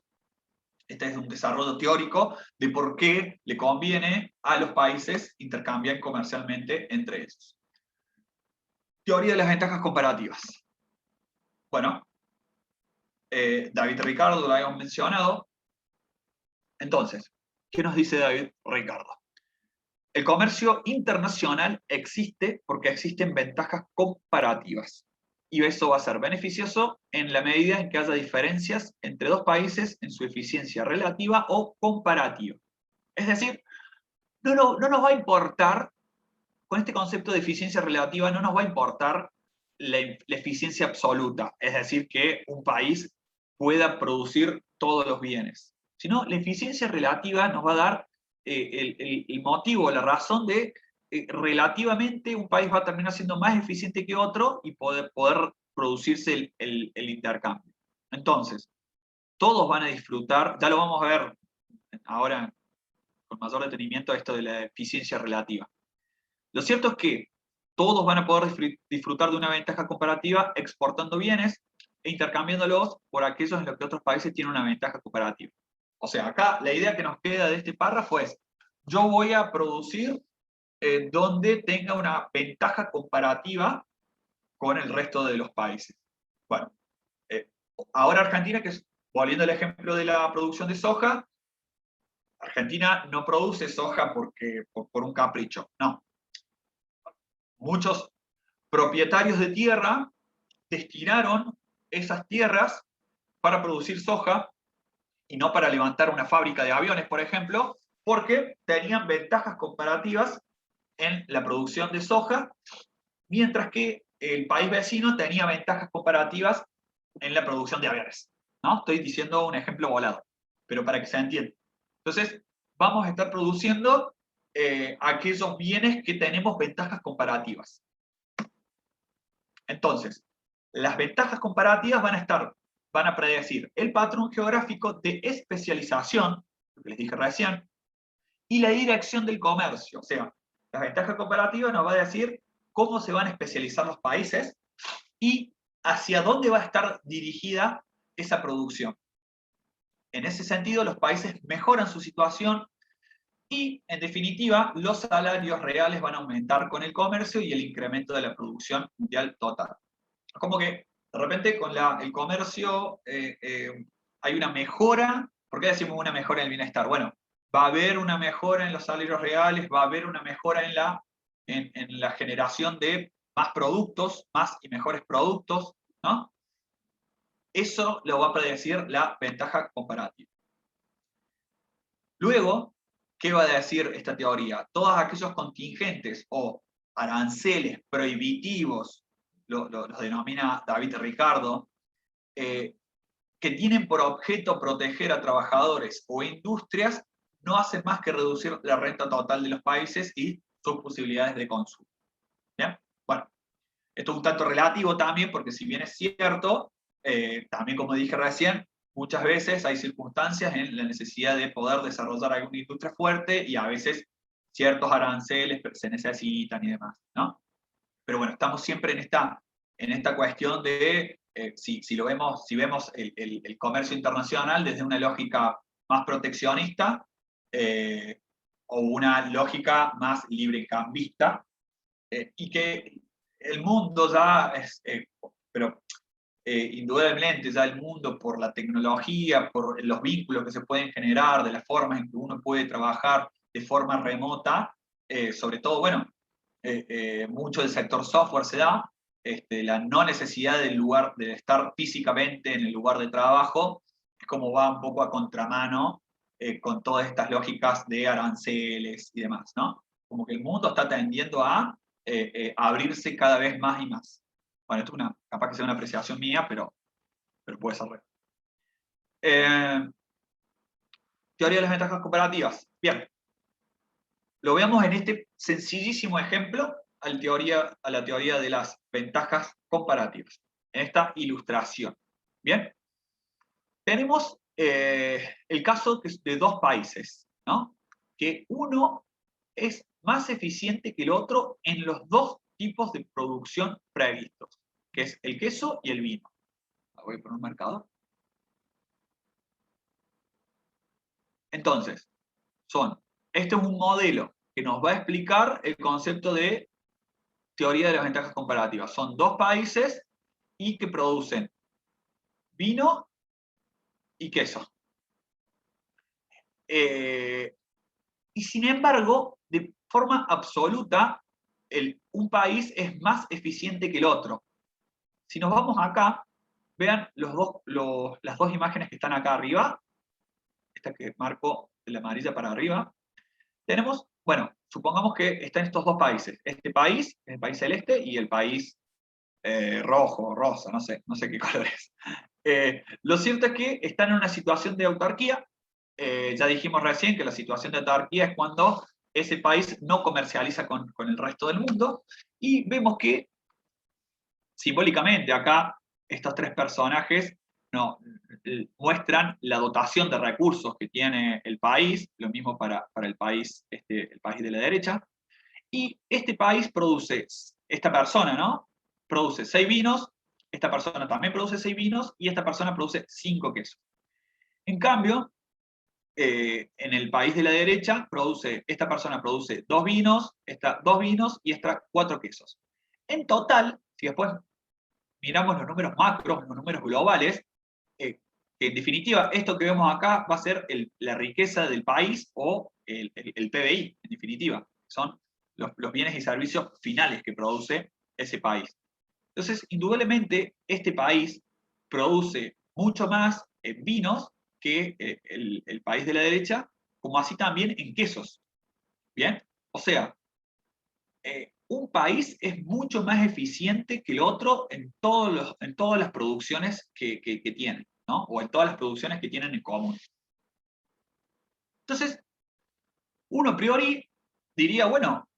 Este es un desarrollo teórico de por qué le conviene a los países intercambiar comercialmente entre ellos. Teoría de las ventajas comparativas. Bueno, David Ricardo lo habíamos mencionado. Entonces, ¿qué nos dice David Ricardo? El comercio internacional existe porque existen ventajas comparativas. Y eso va a ser beneficioso en la medida en que haya diferencias entre dos países en su eficiencia relativa o comparativa. Es decir, no nos va a importar, con este concepto de eficiencia relativa, no nos va a importar la eficiencia absoluta, es decir, que un país pueda producir todos los bienes, sino la eficiencia relativa nos va a dar el motivo, la razón de relativamente un país va a terminar siendo más eficiente que otro y poder producirse el intercambio. Entonces, todos van a disfrutar, ya lo vamos a ver ahora con mayor detenimiento, esto de la eficiencia relativa. Lo cierto es que todos van a poder disfrutar de una ventaja comparativa exportando bienes e intercambiándolos por aquellos en los que otros países tienen una ventaja comparativa. O sea, acá la idea que nos queda de este párrafo es, yo voy a producir donde tenga una ventaja comparativa con el resto de los países. Bueno, eh, ahora Argentina, que es, volviendo al ejemplo de la producción de soja, Argentina no produce soja por un capricho, no. Muchos propietarios de tierra destinaron esas tierras para producir soja y no para levantar una fábrica de aviones, por ejemplo, porque tenían ventajas comparativas en la producción de soja, mientras que el país vecino tenía ventajas comparativas en la producción de aviones. ¿No? Estoy diciendo un ejemplo volado, pero para que se entienda. Entonces, vamos a estar produciendo aquellos bienes que tenemos ventajas comparativas. Entonces, las ventajas comparativas van a predecir el patrón geográfico de especialización, lo que les dije recién, y la dirección del comercio. O sea, las ventajas comparativas nos va a decir cómo se van a especializar los países y hacia dónde va a estar dirigida esa producción. En ese sentido, los países mejoran su situación y, en definitiva, los salarios reales van a aumentar con el comercio y el incremento de la producción mundial total. Como que de repente con el comercio hay una mejora. ¿Por qué decimos una mejora en el bienestar? Bueno, va a haber una mejora en los salarios reales, va a haber una mejora en la generación de más productos, más y mejores productos, ¿no? Eso lo va a predecir la ventaja comparativa. Luego, ¿qué va a decir esta teoría? Todos aquellos contingentes o aranceles prohibitivos, los denomina David Ricardo, que tienen por objeto proteger a trabajadores o industrias, no hacen más que reducir la renta total de los países y sus posibilidades de consumo. ¿Bien? Bueno, esto es un tanto relativo también, porque si bien es cierto, también como dije recién, muchas veces hay circunstancias en la necesidad de poder desarrollar alguna industria fuerte y a veces ciertos aranceles se necesitan y demás, ¿no? Pero bueno, estamos siempre en esta cuestión de, si vemos el comercio internacional desde una lógica más proteccionista o una lógica más librecambista, y que el mundo ya es, pero indudablemente ya el mundo por la tecnología, por los vínculos que se pueden generar, de las formas en que uno puede trabajar de forma remota, sobre todo, bueno, mucho del sector software se da, la no necesidad del lugar, de estar físicamente en el lugar de trabajo, es como va un poco a contramano con todas estas lógicas de aranceles y demás, ¿no? Como que el mundo está tendiendo a abrirse cada vez más y más. Bueno, esto es capaz que sea una apreciación mía, pero puede ser real. Teoría de las ventajas comparativas. Bien. Lo veamos en este sencillísimo ejemplo a la teoría de las ventajas comparativas, en esta ilustración. Bien. Tenemos el caso de dos países, ¿no? Que uno es más eficiente que el otro en los dos tipos de producción previstos, que es el queso y el vino. Voy a poner un marcador. Entonces, este es un modelo que nos va a explicar el concepto de teoría de las ventajas comparativas. Son dos países y que producen vino y queso. Y sin embargo, de forma absoluta, un país es más eficiente que el otro. Si nos vamos acá, vean las dos imágenes que están acá arriba, esta que marco de la amarilla para arriba, tenemos, bueno, supongamos que están estos dos países, este país, el país celeste, y el país rojo, rosa, no sé qué color es. Lo cierto es que están en una situación de autarquía. Ya dijimos recién que la situación de autarquía es cuando ese país no comercializa con el resto del mundo, y vemos que simbólicamente acá estos tres personajes muestran la dotación de recursos que tiene el país, lo mismo para el país de la derecha, y este país produce, esta persona, ¿no? Produce 6 vinos, esta persona también produce 6 vinos, y esta persona produce 5 quesos. En cambio, en el país de la derecha, esta persona produce 2 vinos, esta 2 vinos y esta 4 quesos. En total, si después miramos los números macros, los números globales, que en definitiva esto que vemos acá va a ser la riqueza del país o el PBI, en definitiva. Son los bienes y servicios finales que produce ese país. Entonces, indudablemente, este país produce mucho más en vinos que el país de la derecha, como así también en quesos. ¿Bien? O sea, un país es mucho más eficiente que el otro en todas las producciones que tienen, ¿no? O en todas las producciones que tienen en común. Entonces, uno a priori diría, bueno,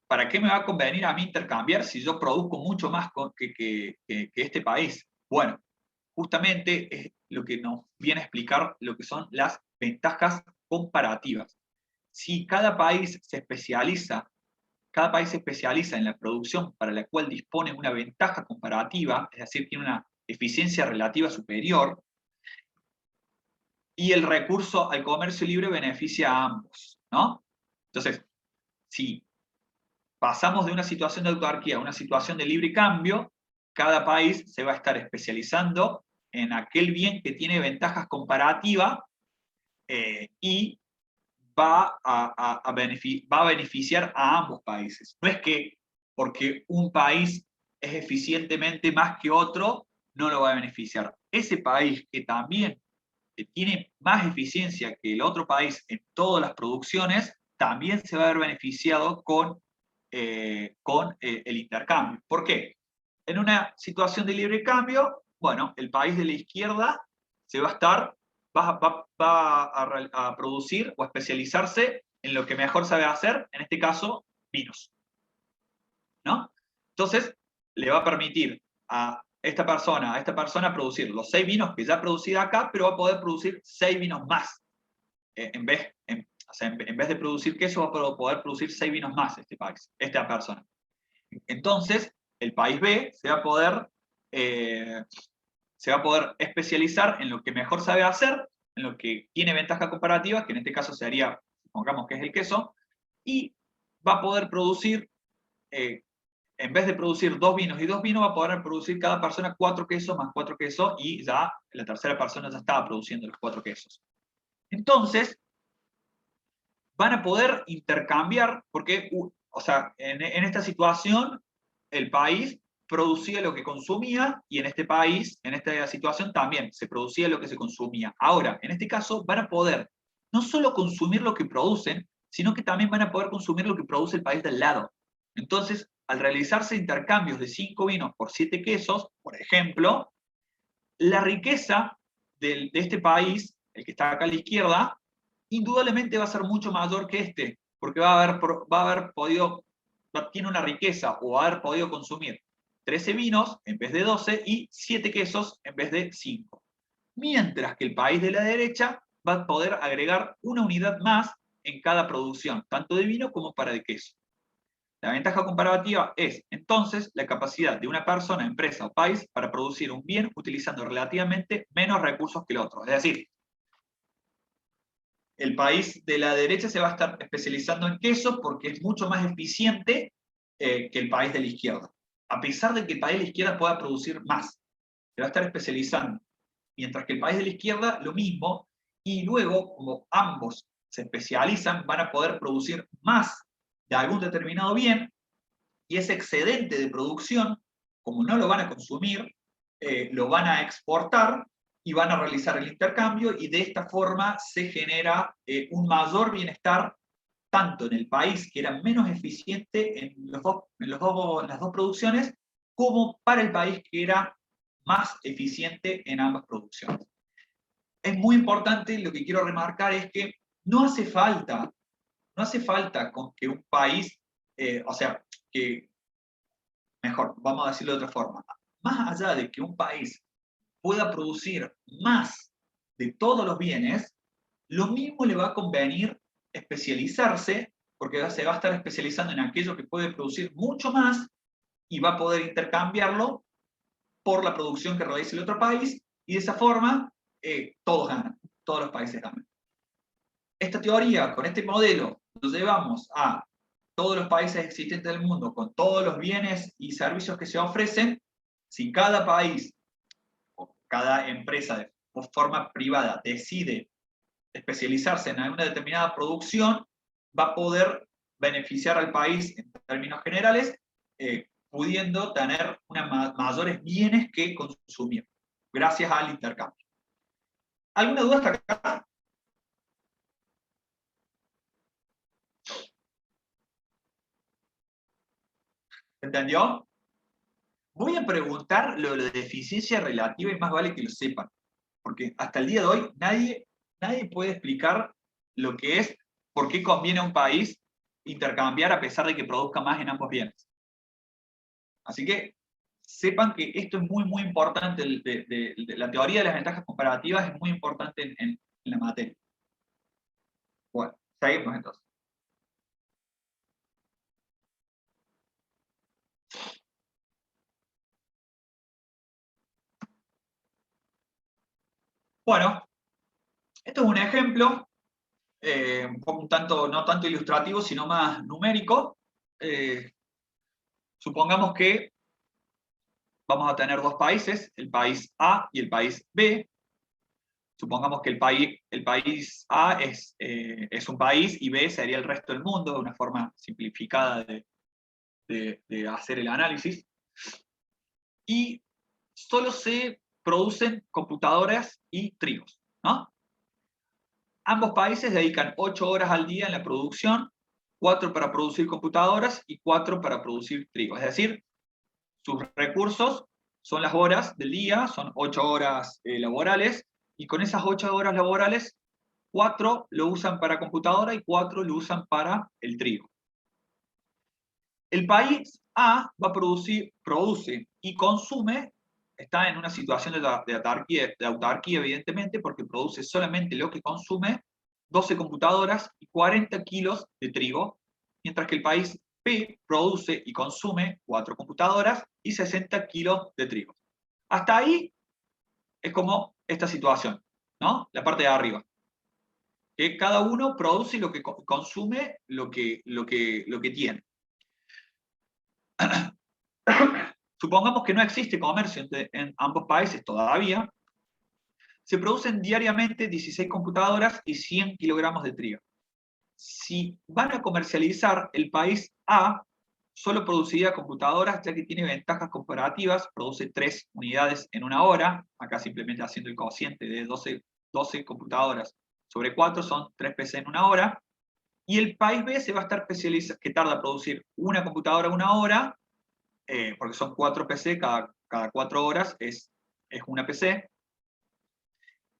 ¿para qué me va a convenir a mí intercambiar si yo produzco mucho más que este país? Bueno, justamente es lo que nos viene a explicar lo que son las ventajas comparativas. Si cada país se especializa en la producción para la cual dispone una ventaja comparativa, es decir, tiene una eficiencia relativa superior, y el recurso al comercio libre beneficia a ambos, ¿no? Entonces, si pasamos de una situación de autarquía a una situación de libre cambio, cada país se va a estar especializando en aquel bien que tiene ventajas comparativas y va a beneficiar a ambos países. No es que porque un país es eficientemente más que otro, no lo va a beneficiar. Ese país que también tiene más eficiencia que el otro país en todas las producciones, también se va a ver beneficiado con el intercambio. ¿Por qué? En una situación de libre cambio, bueno, el país de la izquierda se va a producir o especializarse en lo que mejor sabe hacer, en este caso, vinos, ¿no? Entonces, le va a permitir a esta persona producir los 6 vinos que ya producía acá, pero va a poder producir 6 vinos más. En vez de producir queso, va a poder producir 6 vinos más esta persona. Entonces, el país B se va a poder especializar en lo que mejor sabe hacer, en lo que tiene ventaja comparativa, que en este caso sería, supongamos que es el queso, y va a poder producir, en vez de producir 2 vinos y 2 vinos, va a poder producir cada persona 4 quesos más 4 quesos, y ya la tercera persona ya estaba produciendo los 4 quesos. Entonces, van a poder intercambiar, porque, o sea, en esta situación, el país producía lo que consumía, y en este país, en esta situación también, se producía lo que se consumía. Ahora, en este caso, van a poder no solo consumir lo que producen, sino que también van a poder consumir lo que produce el país del lado. Entonces, al realizarse intercambios de 5 vinos por 7 quesos, por ejemplo, la riqueza de este país, el que está acá a la izquierda, indudablemente va a ser mucho mayor que este, porque tiene una riqueza, o va a haber podido consumir 13 vinos en vez de 12 y 7 quesos en vez de 5. Mientras que el país de la derecha va a poder agregar una unidad más en cada producción, tanto de vino como para de queso. La ventaja comparativa es, entonces, la capacidad de una persona, empresa o país para producir un bien utilizando relativamente menos recursos que el otro. Es decir, el país de la derecha se va a estar especializando en queso porque es mucho más eficiente que el país de la izquierda. A pesar de que el país de la izquierda pueda producir más, se va a estar especializando. Mientras que el país de la izquierda, lo mismo, y luego, como ambos se especializan, van a poder producir más de algún determinado bien, y ese excedente de producción, como no lo van a consumir, lo van a exportar y van a realizar el intercambio, y de esta forma se genera un mayor bienestar tanto en el país, que era menos eficiente en las dos producciones, como para el país, que era más eficiente en ambas producciones. Es muy importante, lo que quiero remarcar es que no hace falta con que un país, o sea, que, mejor, vamos a decirlo de otra forma, más allá de que un país pueda producir más de todos los bienes, lo mismo le va a convenir especializarse, porque se va a estar especializando en aquello que puede producir mucho más, y va a poder intercambiarlo por la producción que realice el otro país, y de esa forma todos ganan, todos los países ganan. Esta teoría, con este modelo, lo llevamos a todos los países existentes del mundo, con todos los bienes y servicios que se ofrecen. Si cada país o cada empresa de forma privada decide especializarse en alguna determinada producción, va a poder beneficiar al país en términos generales, pudiendo tener mayores bienes que consumir, gracias al intercambio. ¿Alguna duda hasta acá? ¿Entendió? Voy a preguntar lo de eficiencia relativa, y más vale que lo sepan, porque hasta el día de hoy nadie puede explicar lo que es, por qué conviene a un país intercambiar a pesar de que produzca más en ambos bienes. Así que sepan que esto es muy, muy importante, la teoría de las ventajas comparativas es muy importante en la materia. Bueno, seguimos entonces. Bueno, esto es un ejemplo, un tanto, no tanto ilustrativo, sino más numérico. Supongamos que vamos a tener dos países, el país A y el país B. Supongamos que el país A es un país, y B sería el resto del mundo, de una forma simplificada de hacer el análisis. Y solo se producen computadoras y trigos, ¿no? Ambos países dedican 8 horas al día en la producción, 4 para producir computadoras y 4 para producir trigo. Es decir, sus recursos son las horas del día, son 8 horas laborales, y con esas 8 horas laborales, 4 lo usan para computadora y 4 lo usan para el trigo. el país A va a produce y consume, está en una situación de autarquía, evidentemente, porque produce solamente lo que consume, 12 computadoras y 40 kilos de trigo, mientras que el país B produce y consume 4 computadoras y 60 kilos de trigo. Hasta ahí es como esta situación, ¿no? La parte de arriba. Que cada uno produce lo que consume, lo que tiene. Supongamos que no existe comercio en ambos países todavía. Se producen diariamente 16 computadoras y 100 kilogramos de trigo. Si van a comercializar, el país A solo produciría computadoras ya que tiene ventajas comparativas, produce 3 unidades en una hora, acá simplemente haciendo el cociente de 12 computadoras sobre 4 son 3 PC en una hora, y el país B se va a estar especializando, que tarda a producir una computadora una hora, porque son 4 PC, cada 4 horas es una PC,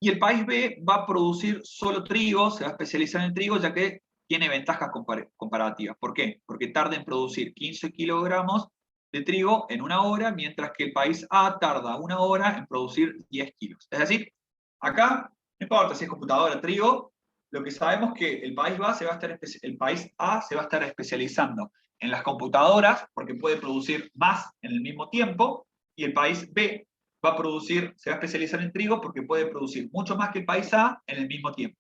y el país B va a producir solo trigo, se va a especializar en trigo, ya que tiene ventajas comparativas. ¿Por qué? Porque tarda en producir 15 kilogramos de trigo en una hora, mientras que el país A tarda una hora en producir 10 kilos. Es decir, acá, no importa si es computadora, trigo, lo que sabemos es que el país A se va a estar especializando en las computadoras, porque puede producir más en el mismo tiempo, y el país B se va a especializar en trigo porque puede producir mucho más que el país A en el mismo tiempo.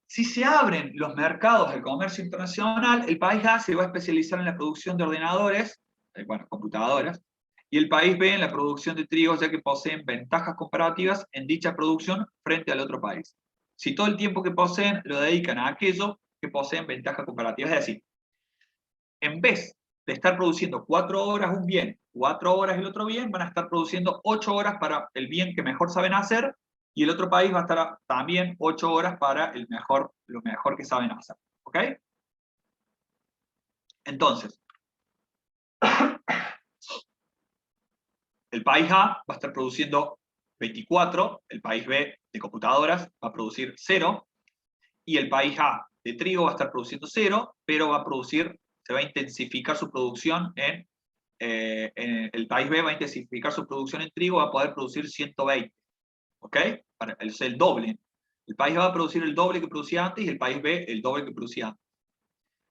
Si se abren los mercados del comercio internacional, el país A se va a especializar en la producción de ordenadores, computadoras, y el país B en la producción de trigo, ya que poseen ventajas comparativas en dicha producción frente al otro país. Si todo el tiempo que poseen lo dedican a aquello que poseen ventajas comparativas, es decir, en vez de estar produciendo 4 horas un bien, 4 horas el otro bien, van a estar produciendo 8 horas para el bien que mejor saben hacer, y el otro país va a estar también 8 horas para lo mejor que saben hacer. ¿Ok? Entonces, el país A va a estar produciendo 24, el país B de computadoras va a producir 0, y el país A de trigo va a estar produciendo 0, pero se va a intensificar su producción el país B va a intensificar su producción en trigo, va a poder producir 120. ¿Ok? Es el doble. El país A va a producir el doble que producía antes y el país B el doble que producía antes.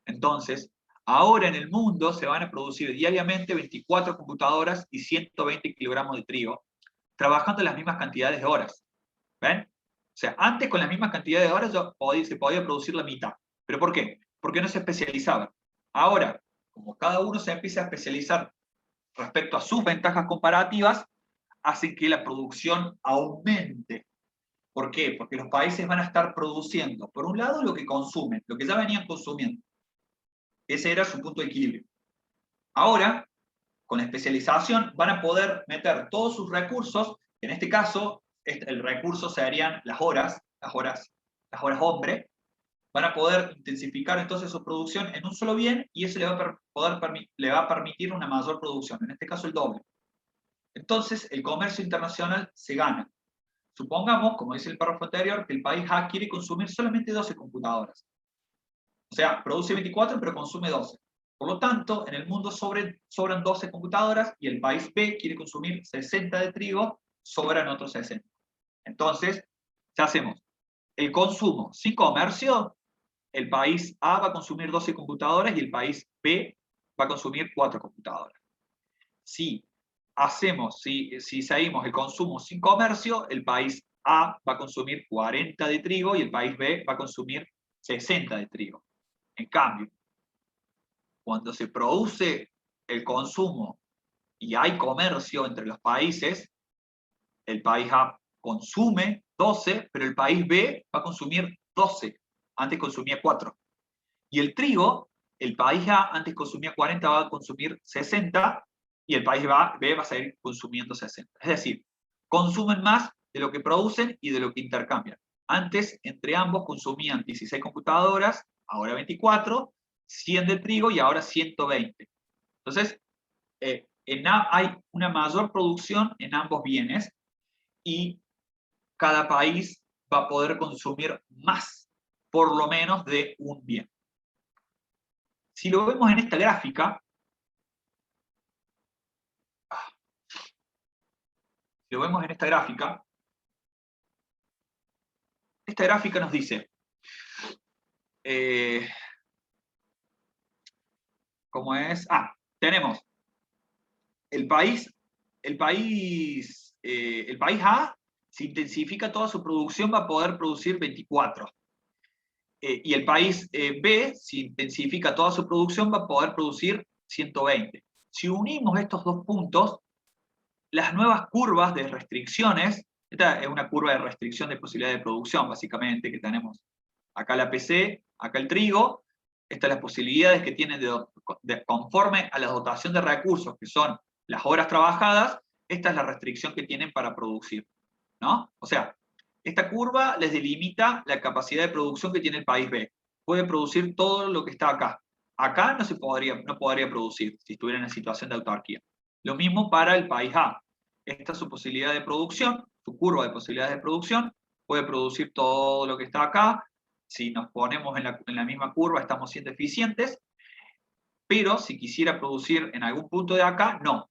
Entonces, ahora en el mundo se van a producir diariamente 24 computadoras y 120 kilogramos de trigo, trabajando las mismas cantidades de horas. ¿Ven? O sea, antes con las mismas cantidades de horas se podía producir la mitad. ¿Pero por qué? Porque no se especializaban. Ahora, como cada uno se empieza a especializar respecto a sus ventajas comparativas, hace que la producción aumente. ¿Por qué? Porque los países van a estar produciendo, por un lado, lo que consumen, lo que ya venían consumiendo. Ese era su punto de equilibrio. Ahora, con la especialización, van a poder meter todos sus recursos, en este caso, el recurso serían las horas hombre, van a poder intensificar entonces su producción en un solo bien y eso le va a permitir una mayor producción, en este caso el doble. Entonces, el comercio internacional se gana. Supongamos, como dice el párrafo anterior, que el país A quiere consumir solamente 12 computadoras. O sea, produce 24 pero consume 12. Por lo tanto, en el mundo sobran 12 computadoras y el país B quiere consumir 60 de trigo, sobran otros 60. Entonces, ¿qué hacemos? El consumo sin comercio, el país A va a consumir 12 computadoras y el país B va a consumir 4 computadoras. Si seguimos el consumo sin comercio, el país A va a consumir 40 de trigo y el país B va a consumir 60 de trigo. En cambio, cuando se produce el consumo y hay comercio entre los países, el país A consume 12, pero el país B va a consumir 12. Antes consumía 4. Y el trigo, el país A antes consumía 40, va a consumir 60, y el país B va a seguir consumiendo 60. Es decir, consumen más de lo que producen y de lo que intercambian. Antes, entre ambos consumían 16 computadoras, ahora 24, 100 de trigo y ahora 120. Entonces, hay una mayor producción en ambos bienes y cada país va a poder consumir más, por lo menos, de un bien. Si lo vemos en esta gráfica, esta gráfica nos dice, ¿cómo es? Tenemos el país A, si intensifica toda su producción, va a poder producir 24. Y el país B, si intensifica toda su producción, va a poder producir 120. Si unimos estos dos puntos, las nuevas curvas de restricciones, esta es una curva de restricción de posibilidad de producción, básicamente, que tenemos acá la PC, acá el trigo, estas las posibilidades que tienen conforme a la dotación de recursos, que son las horas trabajadas, esta es la restricción que tienen para producir, ¿no? O sea, esta curva les delimita la capacidad de producción que tiene el país B. Puede producir todo lo que está acá. Acá no podría producir si estuviera en situación de autarquía. Lo mismo para el país A. Esta es su posibilidad de producción, su curva de posibilidades de producción, puede producir todo lo que está acá. Si nos ponemos en la misma curva, estamos siendo eficientes, pero si quisiera producir en algún punto de acá, no.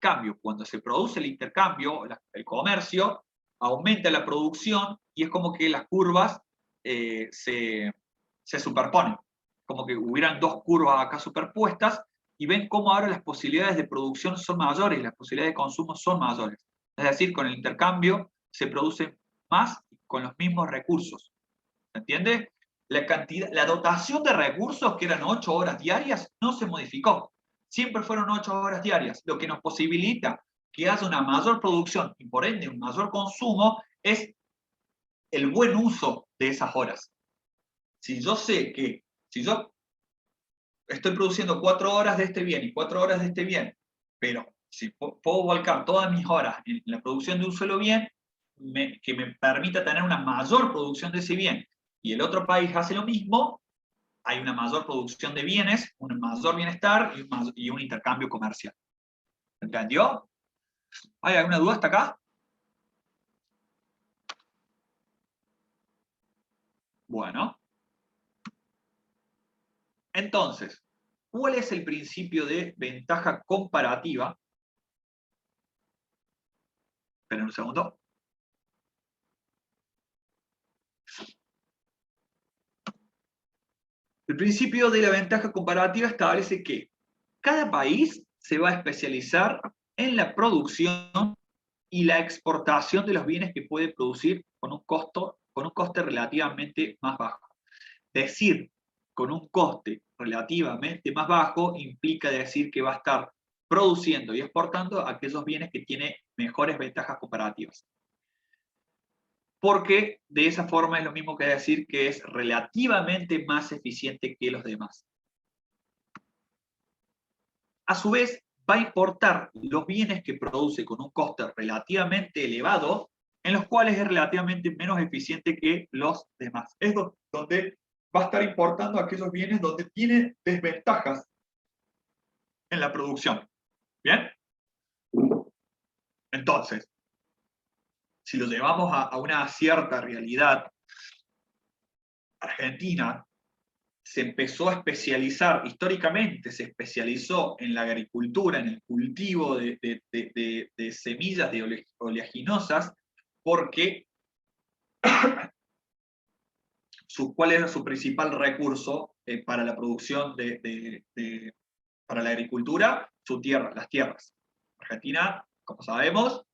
En cambio, cuando se produce el intercambio, el comercio, aumenta la producción y es como que las curvas se superponen. Como que hubieran dos curvas acá superpuestas y ven cómo ahora las posibilidades de producción son mayores y las posibilidades de consumo son mayores. Es decir, con el intercambio se produce más con los mismos recursos. ¿Se entiende? La dotación de recursos, que eran 8 horas diarias, no se modificó. Siempre fueron 8 horas diarias. Lo que nos posibilita que haya una mayor producción y por ende un mayor consumo es el buen uso de esas horas. Si yo sé que, si yo estoy produciendo 4 horas de este bien y 4 horas de este bien, pero si puedo volcar todas mis horas en la producción de un solo bien, que me permita tener una mayor producción de ese bien, y el otro país hace lo mismo, hay una mayor producción de bienes, un mayor bienestar y un intercambio comercial. ¿Entendió? ¿Hay alguna duda hasta acá? Bueno. Entonces, ¿cuál es el principio de ventaja comparativa? Esperen un segundo. El principio de la ventaja comparativa establece que cada país se va a especializar en la producción y la exportación de los bienes que puede producir con un coste relativamente más bajo. Decir con un coste relativamente más bajo implica decir que va a estar produciendo y exportando aquellos bienes que tienen mejores ventajas comparativas. Porque de esa forma es lo mismo que decir que es relativamente más eficiente que los demás. A su vez, va a importar los bienes que produce con un coste relativamente elevado, en los cuales es relativamente menos eficiente que los demás. Es donde va a estar importando aquellos bienes donde tiene desventajas en la producción. ¿Bien? Entonces, si lo llevamos a una cierta realidad, Argentina se empezó a especializar, históricamente se especializó en la agricultura, en el cultivo de semillas de oleaginosas, porque ¿cuál era su principal recurso para la producción para la agricultura? Las tierras. Argentina, como sabemos,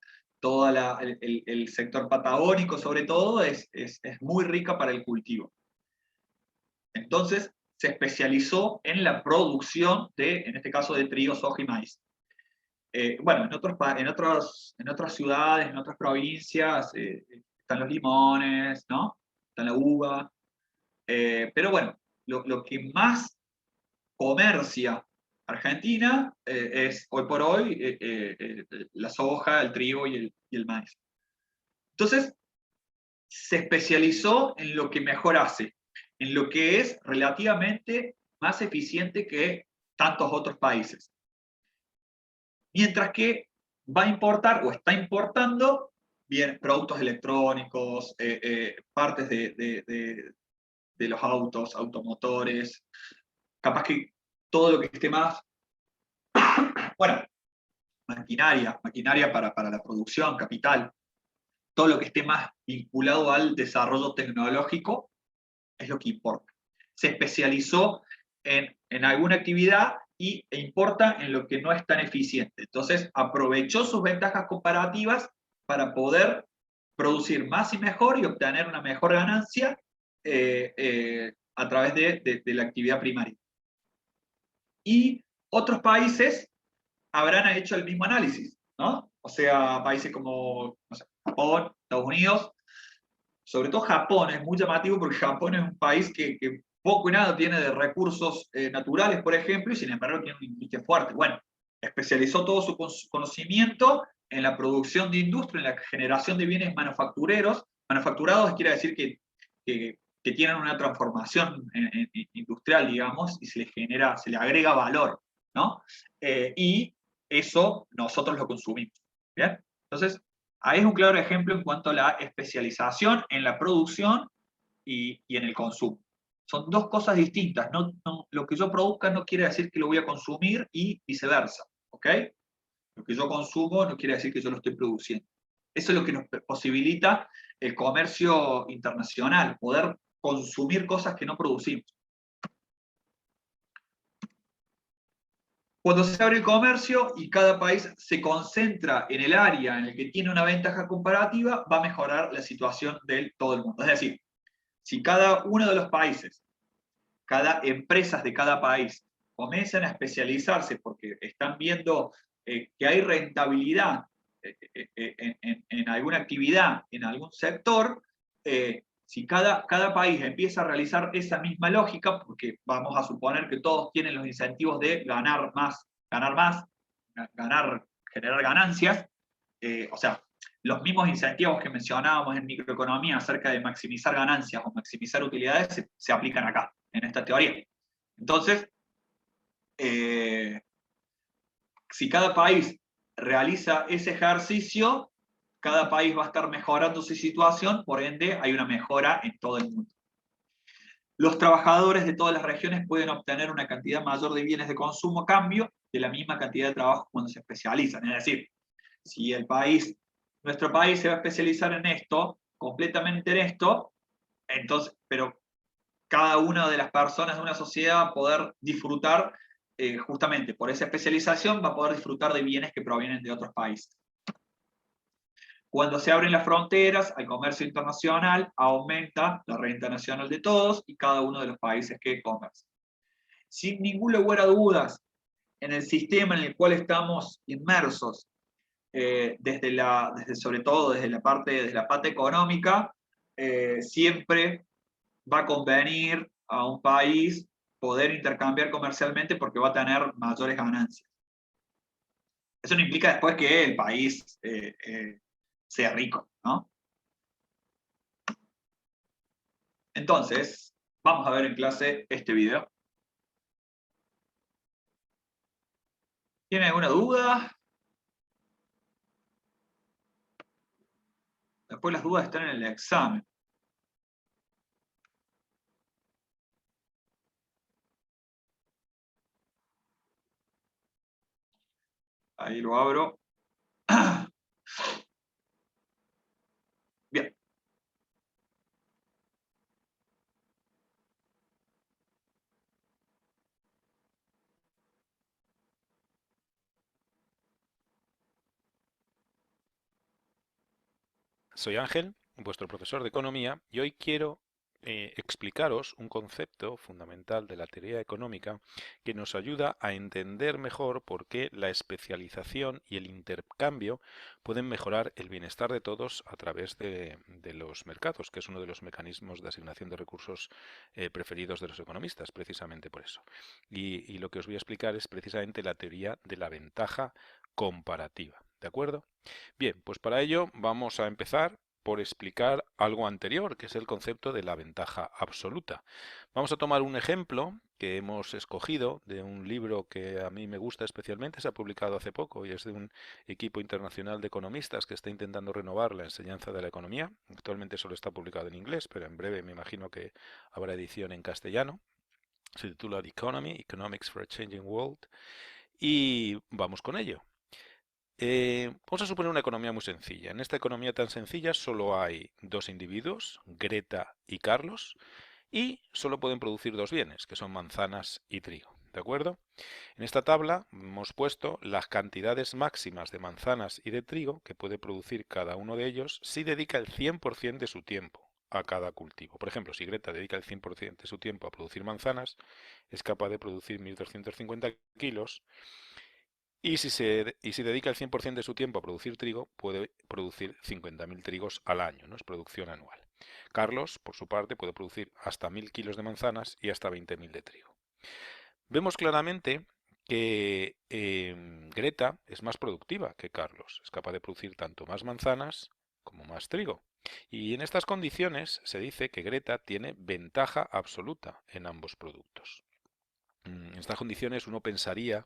todo el sector patagónico sobre todo es muy rica para el cultivo. Entonces se especializó en la producción en este caso, de trigo, soja y maíz. Bueno, en otras ciudades, en otras provincias, están los limones, ¿no? Está la uva. Pero bueno, lo que más comercia Argentina es hoy por hoy la soja, el trigo y el maíz. Entonces, se especializó en lo que mejor hace, en lo que es relativamente más eficiente que tantos otros países. Mientras que va a importar o está importando bien productos electrónicos, partes de los autos, automotores, capaz que todo lo que esté más, bueno, maquinaria para la producción, capital, todo lo que esté más vinculado al desarrollo tecnológico es lo que importa. Se especializó en alguna actividad e importa en lo que no es tan eficiente. Entonces, aprovechó sus ventajas comparativas para poder producir más y mejor y obtener una mejor ganancia a través de la actividad primaria. Y otros países habrán hecho el mismo análisis, ¿no? O sea, países como no sé, Japón, Estados Unidos, sobre todo Japón, es muy llamativo porque Japón es un país que poco y nada tiene de recursos naturales, por ejemplo, y sin embargo tiene una industria fuerte. Bueno, especializó todo su conocimiento en la producción de industria, en la generación de bienes manufactureros. Manufacturados quiere decir que tienen una transformación industrial, digamos, y se se le agrega valor, ¿no? Y eso nosotros lo consumimos. ¿Bien? Entonces, ahí es un claro ejemplo en cuanto a la especialización en la producción y en el consumo. Son dos cosas distintas. Lo que yo produzca no quiere decir que lo voy a consumir y viceversa. ¿Ok? Lo que yo consumo no quiere decir que yo lo estoy produciendo. Eso es lo que nos posibilita el comercio internacional, poder consumir cosas que no producimos. Cuando se abre el comercio y cada país se concentra en el área en el que tiene una ventaja comparativa, va a mejorar la situación de todo el mundo. Es decir, si cada uno de los países, cada empresas de cada país comienzan a especializarse porque están viendo que hay rentabilidad en alguna actividad, en algún sector, si cada país empieza a realizar esa misma lógica, porque vamos a suponer que todos tienen los incentivos de ganar más, generar ganancias, o sea, los mismos incentivos que mencionábamos en microeconomía acerca de maximizar ganancias o maximizar utilidades se aplican acá, en esta teoría. Entonces, si cada país realiza ese ejercicio, cada país va a estar mejorando su situación, por ende hay una mejora en todo el mundo. Los trabajadores de todas las regiones pueden obtener una cantidad mayor de bienes de consumo a cambio de la misma cantidad de trabajo cuando se especializan. Es decir, si nuestro país se va a especializar en esto, completamente en esto, entonces, pero cada una de las personas de una sociedad va a poder disfrutar, justamente por esa especialización, va a poder disfrutar de bienes que provienen de otros países. Cuando se abren las fronteras al comercio internacional, aumenta la renta nacional de todos y cada uno de los países que comercian. Sin ningún lugar a dudas, en el sistema en el cual estamos inmersos, sobre todo desde la parte económica, siempre va a convenir a un país poder intercambiar comercialmente porque va a tener mayores ganancias. Eso no implica después que el país sea rico, ¿no? Entonces, vamos a ver en clase este video. ¿Tiene alguna duda? Después las dudas están en el examen. Ahí lo abro. Bien. Soy Ángel, vuestro profesor de economía, y hoy quiero explicaros un concepto fundamental de la teoría económica que nos ayuda a entender mejor por qué la especialización y el intercambio pueden mejorar el bienestar de todos a través de los mercados, que es uno de los mecanismos de asignación de recursos preferidos de los economistas, precisamente por eso. Y lo que os voy a explicar es precisamente la teoría de la ventaja comparativa. ¿De acuerdo? Bien, pues para ello vamos a empezar por explicar algo anterior, que es el concepto de la ventaja absoluta. Vamos a tomar un ejemplo que hemos escogido de un libro que a mí me gusta especialmente, se ha publicado hace poco y es de un equipo internacional de economistas que está intentando renovar la enseñanza de la economía. Actualmente solo está publicado en inglés, pero en breve me imagino que habrá edición en castellano. Se titula The Economy, Economics for a Changing World, y vamos con ello. Vamos a suponer una economía muy sencilla. En esta economía tan sencilla solo hay dos individuos, Greta y Carlos, y solo pueden producir dos bienes, que son manzanas y trigo. ¿De acuerdo? En esta tabla hemos puesto las cantidades máximas de manzanas y de trigo que puede producir cada uno de ellos si dedica el 100% de su tiempo a cada cultivo. Por ejemplo, si Greta dedica el 100% de su tiempo a producir manzanas, es capaz de producir 1.250 kilos, y si dedica el 100% de su tiempo a producir trigo, puede producir 50.000 trigos al año, ¿no? Es producción anual. Carlos, por su parte, puede producir hasta 1.000 kilos de manzanas y hasta 20.000 de trigo. Vemos claramente que Greta es más productiva que Carlos. Es capaz de producir tanto más manzanas como más trigo. Y en estas condiciones se dice que Greta tiene ventaja absoluta en ambos productos. En estas condiciones uno pensaría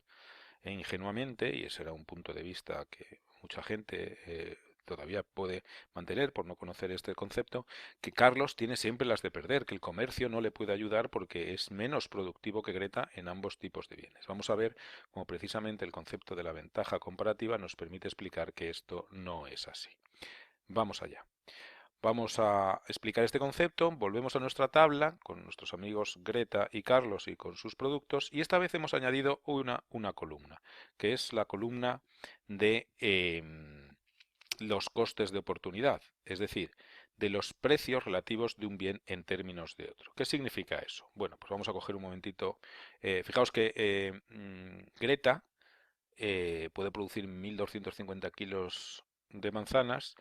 ingenuamente, y ese era un punto de vista que mucha gente todavía puede mantener por no conocer este concepto, que Carlos tiene siempre las de perder, que el comercio no le puede ayudar porque es menos productivo que Greta en ambos tipos de bienes. Vamos a ver cómo precisamente el concepto de la ventaja comparativa nos permite explicar que esto no es así. Vamos allá. Vamos a explicar este concepto, volvemos a nuestra tabla con nuestros amigos Greta y Carlos y con sus productos, y esta vez hemos añadido una columna, que es la columna de los costes de oportunidad, es decir, de los precios relativos de un bien en términos de otro. ¿Qué significa eso? Bueno, pues vamos a coger un momentito. Fijaos que Greta puede producir 1.250 kilos de manzanas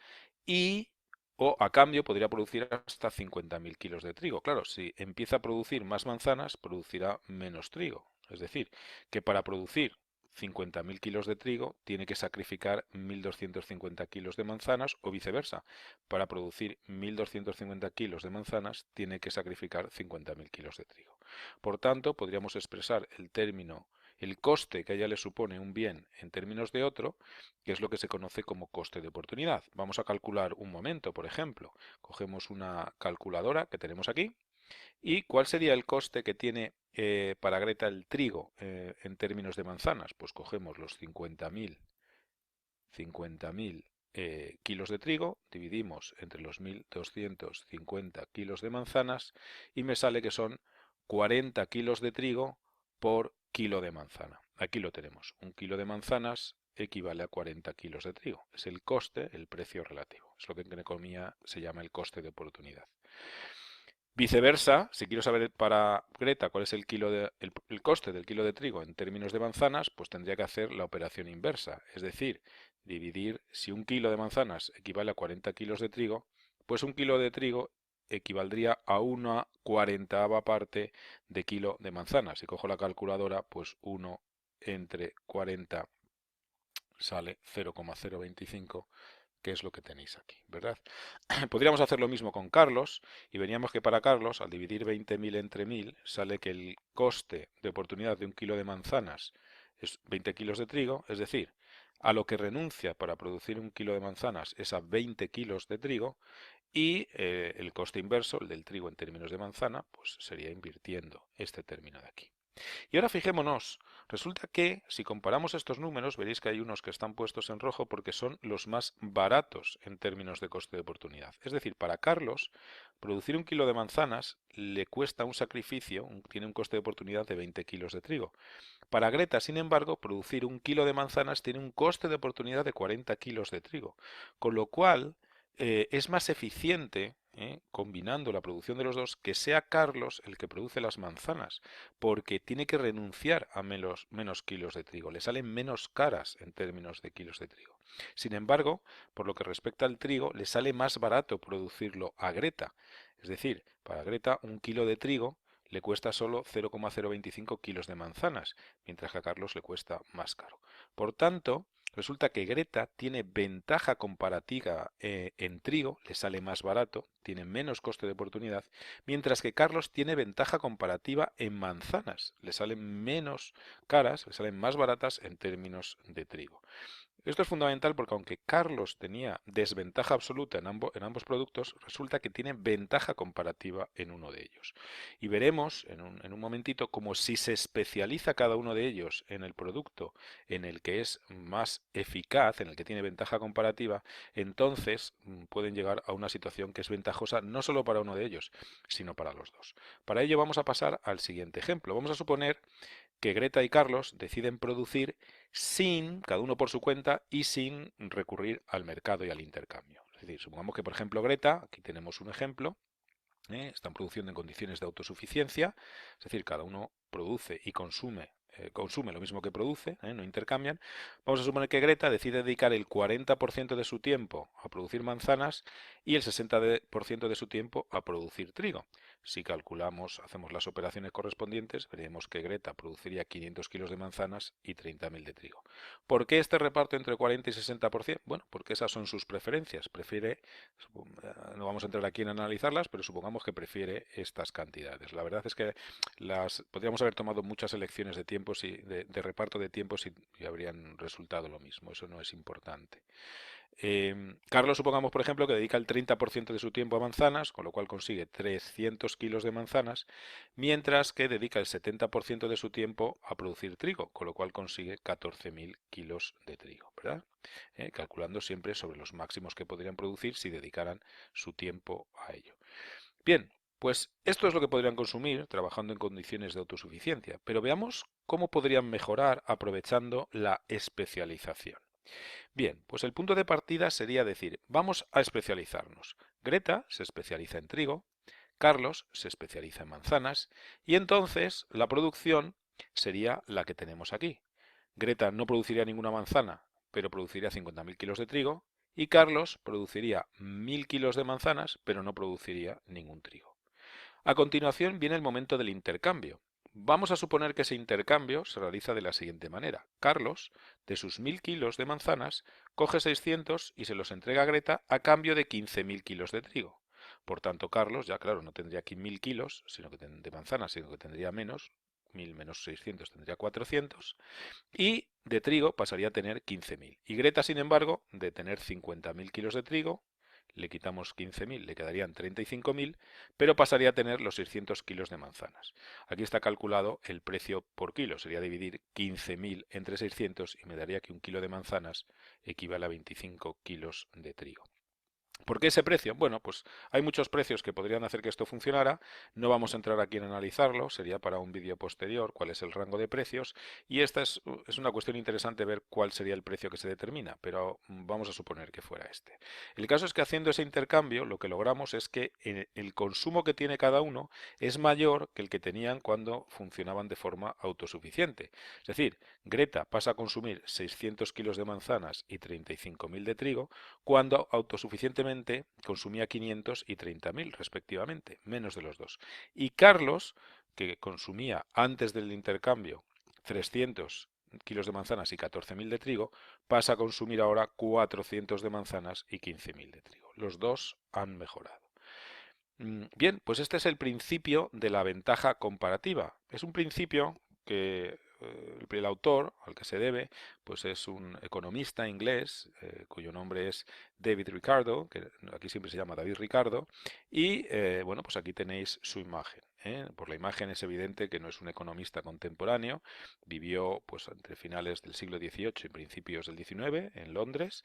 o a cambio podría producir hasta 50.000 kilos de trigo. Claro, si empieza a producir más manzanas, producirá menos trigo. Es decir, que para producir 50.000 kilos de trigo tiene que sacrificar 1.250 kilos de manzanas o viceversa. Para producir 1.250 kilos de manzanas tiene que sacrificar 50.000 kilos de trigo. Por tanto, podríamos expresar el coste que a ella le supone un bien en términos de otro, que es lo que se conoce como coste de oportunidad. Vamos a calcular un momento, por ejemplo. Cogemos una calculadora que tenemos aquí. ¿Y cuál sería el coste que tiene para Greta el trigo en términos de manzanas? Pues cogemos los 50.000 kilos de trigo, dividimos entre los 1.250 kilos de manzanas y me sale que son 40 kilos de trigo por kilo de manzana. Aquí lo tenemos. Un kilo de manzanas equivale a 40 kilos de trigo. Es el coste, el precio relativo. Es lo que en economía se llama el coste de oportunidad. Viceversa, si quiero saber para Greta cuál es el coste del kilo de trigo en términos de manzanas, pues tendría que hacer la operación inversa. Es decir, dividir, si un kilo de manzanas equivale a 40 kilos de trigo, pues un kilo de trigo equivaldría a una 40ª parte de kilo de manzanas. Si cojo la calculadora, pues 1 entre 40 sale 0,025, que es lo que tenéis aquí, ¿verdad? Podríamos hacer lo mismo con Carlos y veríamos que para Carlos, al dividir 20.000 entre 1.000, sale que el coste de oportunidad de un kilo de manzanas es 20 kilos de trigo, es decir, a lo que renuncia para producir un kilo de manzanas es a 20 kilos de trigo, y el coste inverso, el del trigo en términos de manzana, pues sería invirtiendo este término de aquí. Y ahora fijémonos, resulta que si comparamos estos números veréis que hay unos que están puestos en rojo porque son los más baratos en términos de coste de oportunidad. Es decir, para Carlos, producir un kilo de manzanas le cuesta un sacrificio, tiene un coste de oportunidad de 20 kilos de trigo. Para Greta, sin embargo, producir un kilo de manzanas tiene un coste de oportunidad de 40 kilos de trigo, con lo cual es más eficiente, combinando la producción de los dos, que sea Carlos el que produce las manzanas, porque tiene que renunciar a menos kilos de trigo, le salen menos caras en términos de kilos de trigo. Sin embargo, por lo que respecta al trigo, le sale más barato producirlo a Greta. Es decir, para Greta un kilo de trigo le cuesta solo 0,025 kilos de manzanas, mientras que a Carlos le cuesta más caro. Por tanto, Resulta que Greta tiene ventaja comparativa en trigo, le sale más barato, tiene menos coste de oportunidad, mientras que Carlos tiene ventaja comparativa en manzanas, le salen menos caras, le salen más baratas en términos de trigo. Esto es fundamental porque aunque Carlos tenía desventaja absoluta en ambos productos, resulta que tiene ventaja comparativa en uno de ellos. Y veremos en un momentito como si se especializa cada uno de ellos en el producto en el que es más eficaz, en el que tiene ventaja comparativa, entonces pueden llegar a una situación que es ventajosa no solo para uno de ellos, sino para los dos. Para ello vamos a pasar al siguiente ejemplo. Vamos a suponer que Greta y Carlos deciden producir sin, cada uno por su cuenta, y sin recurrir al mercado y al intercambio. Es decir, supongamos que, por ejemplo, Greta, aquí tenemos un ejemplo, están produciendo en condiciones de autosuficiencia, es decir, cada uno produce y consume lo mismo que produce, no intercambian. Vamos a suponer que Greta decide dedicar el 40% de su tiempo a producir manzanas y el 60% de su tiempo a producir trigo. Si calculamos, hacemos las operaciones correspondientes, veremos que Greta produciría 500 kilos de manzanas y 30.000 de trigo. ¿Por qué este reparto entre 40 y 60%? Bueno, porque esas son sus preferencias. No vamos a entrar aquí en analizarlas, pero supongamos que prefiere estas cantidades. La verdad es que podríamos haber tomado muchas elecciones de tiempos de reparto de tiempos y habrían resultado lo mismo. Eso no es importante. Carlos, supongamos, por ejemplo, que dedica el 30% de su tiempo a manzanas, con lo cual consigue 300 kilos de manzanas, mientras que dedica el 70% de su tiempo a producir trigo, con lo cual consigue 14.000 kilos de trigo, ¿verdad? Calculando siempre sobre los máximos que podrían producir si dedicaran su tiempo a ello. Bien, pues esto es lo que podrían consumir trabajando en condiciones de autosuficiencia, pero veamos cómo podrían mejorar aprovechando la especialización. Bien, pues el punto de partida sería decir, vamos a especializarnos. Greta se especializa en trigo, Carlos se especializa en manzanas y entonces la producción sería la que tenemos aquí. Greta no produciría ninguna manzana, pero produciría 50.000 kilos de trigo y Carlos produciría 1.000 kilos de manzanas, pero no produciría ningún trigo. A continuación viene el momento del intercambio. Vamos a suponer que ese intercambio se realiza de la siguiente manera. Carlos, de sus 1.000 kilos de manzanas, coge 600 y se los entrega a Greta a cambio de 15.000 kilos de trigo. Por tanto, Carlos, ya claro, no tendría aquí 1.000 kilos de manzanas, sino que tendría menos, 1.000 menos 600 tendría 400, y de trigo pasaría a tener 15.000. Y Greta, sin embargo, de tener 50.000 kilos de trigo, le quitamos 15.000, le quedarían 35.000, pero pasaría a tener los 600 kilos de manzanas. Aquí está calculado el precio por kilo, sería dividir 15.000 entre 600 y me daría que un kilo de manzanas equivale a 25 kilos de trigo. ¿Por qué ese precio? Bueno, pues hay muchos precios que podrían hacer que esto funcionara. No vamos a entrar aquí en analizarlo, sería para un vídeo posterior cuál es el rango de precios. Y esta es una cuestión interesante ver cuál sería el precio que se determina, pero vamos a suponer que fuera este. El caso es que haciendo ese intercambio lo que logramos es que el consumo que tiene cada uno es mayor que el que tenían cuando funcionaban de forma autosuficiente. Es decir, Greta pasa a consumir 600 kilos de manzanas y 35.000 de trigo, cuando autosuficientemente consumía 500 y 30.000 respectivamente, menos de los dos. Y Carlos, que consumía antes del intercambio 300 kilos de manzanas y 14.000 de trigo, pasa a consumir ahora 400 de manzanas y 15.000 de trigo. Los dos han mejorado. Bien, pues este es el principio de la ventaja comparativa. Es un principio que el autor al que se debe pues es un economista inglés cuyo nombre es David Ricardo, que aquí siempre se llama David Ricardo, y bueno, pues aquí tenéis su imagen. Por la imagen es evidente que no es un economista contemporáneo, vivió pues entre finales del siglo XVIII y principios del XIX en Londres,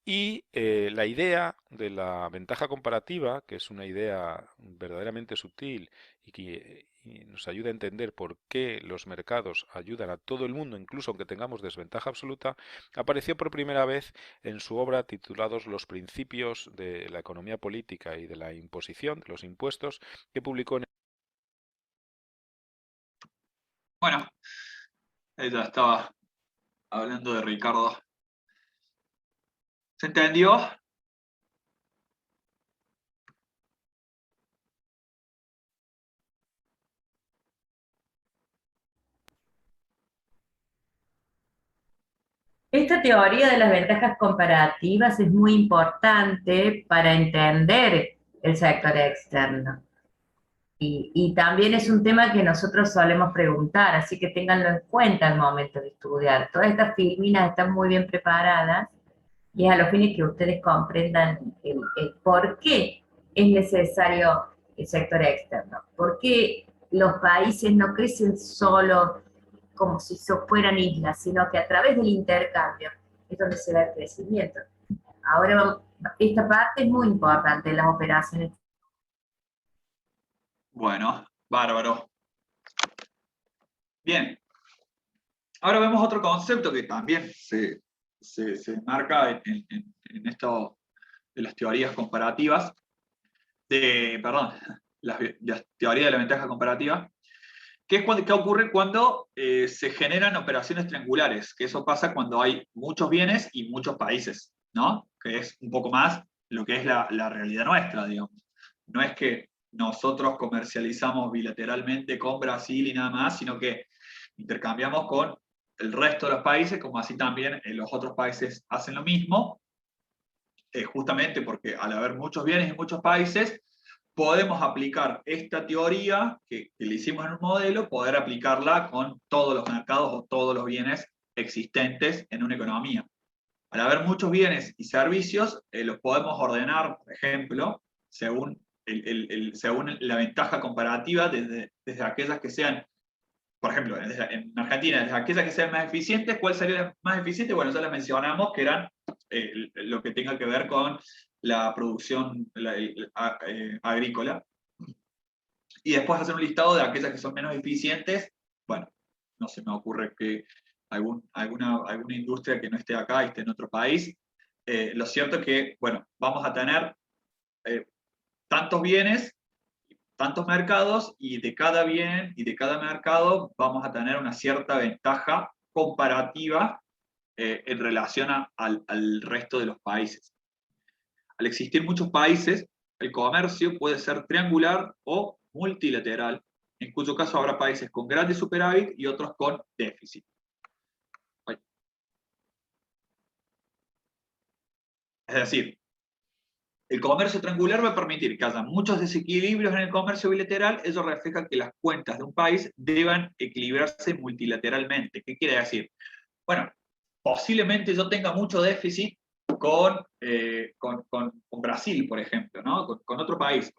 y la idea de la ventaja comparativa, que es una idea verdaderamente sutil y que nos ayuda a entender por qué los mercados ayudan a todo el mundo, incluso aunque tengamos desventaja absoluta, apareció por primera vez en su obra titulados Los principios de la economía política y de la imposición, de los impuestos, que publicó en... Bueno, ella estaba hablando de Ricardo. ¿Se entendió? Esta teoría de las ventajas comparativas es muy importante para entender el sector externo. Y también es un tema que nosotros solemos preguntar, así que ténganlo en cuenta al momento de estudiar. Todas estas filminas están muy bien preparadas y es a los fines que ustedes comprendan el por qué es necesario el sector externo. ¿Por qué los países no crecen solo como si fueran islas, sino que a través del intercambio es donde se da el crecimiento? Ahora, esta parte es muy importante, las operaciones. Bueno, bárbaro. Bien. Ahora vemos otro concepto que también se enmarca en esto de las teorías comparativas, perdón, la teoría de la ventaja comparativa, que es qué ocurre cuando se generan operaciones triangulares, que eso pasa cuando hay muchos bienes y muchos países, ¿no? Que es un poco más lo que es la realidad nuestra, digamos. No es que nosotros comercializamos bilateralmente con Brasil y nada más, sino que intercambiamos con el resto de los países, como así también los otros países hacen lo mismo, justamente porque al haber muchos bienes en muchos países, podemos aplicar esta teoría que le hicimos en un modelo, poder aplicarla con todos los mercados o todos los bienes existentes en una economía. Al haber muchos bienes y servicios, los podemos ordenar, por ejemplo, según, según la ventaja comparativa, desde aquellas que sean, por ejemplo, en Argentina, desde aquellas que sean más eficientes. ¿Cuál sería la más eficiente? Bueno, ya las mencionamos, que eran lo que tenga que ver con la producción agrícola. Y después hacer un listado de aquellas que son menos eficientes. Bueno, no se me ocurre que alguna industria que no esté acá y esté en otro país. Lo cierto es que, bueno, vamos a tener tantos bienes, tantos mercados, y de cada bien y de cada mercado vamos a tener una cierta ventaja comparativa en relación al resto de los países. Al existir muchos países, el comercio puede ser triangular o multilateral, en cuyo caso habrá países con grandes superávit y otros con déficit. Es decir, el comercio triangular va a permitir que haya muchos desequilibrios en el comercio bilateral. Eso refleja que las cuentas de un país deban equilibrarse multilateralmente. ¿Qué quiere decir? Bueno, posiblemente yo tenga mucho déficit con Brasil, por ejemplo, ¿no? Con otro país.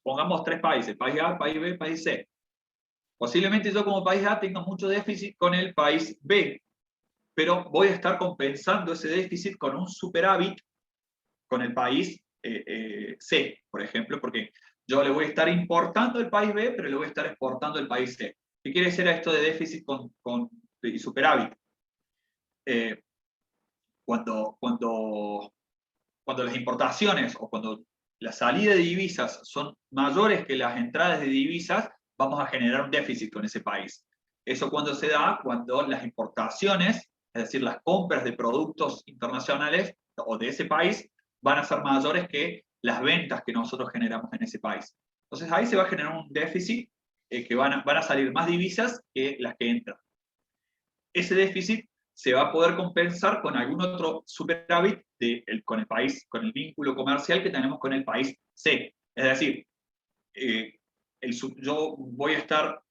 Pongamos tres países: país A, país B, país C. Posiblemente yo como país A tenga mucho déficit con el país B, pero voy a estar compensando ese déficit con un superávit con el país C, por ejemplo, porque yo le voy a estar importando el país B, pero le voy a estar exportando el país C. ¿Qué quiere decir esto de déficit y superávit? Cuando las importaciones o cuando la salida de divisas son mayores que las entradas de divisas, vamos a generar un déficit con ese país. Eso cuando se da, cuando las importaciones, es decir, las compras de productos internacionales o de ese país, van a ser mayores que las ventas que nosotros generamos en ese país. Entonces ahí se va a generar un déficit que van a salir más divisas que las que entran. Ese déficit se va a poder compensar con algún otro superávit con el país, con el vínculo comercial que tenemos con el país C. Es decir, yo voy a estar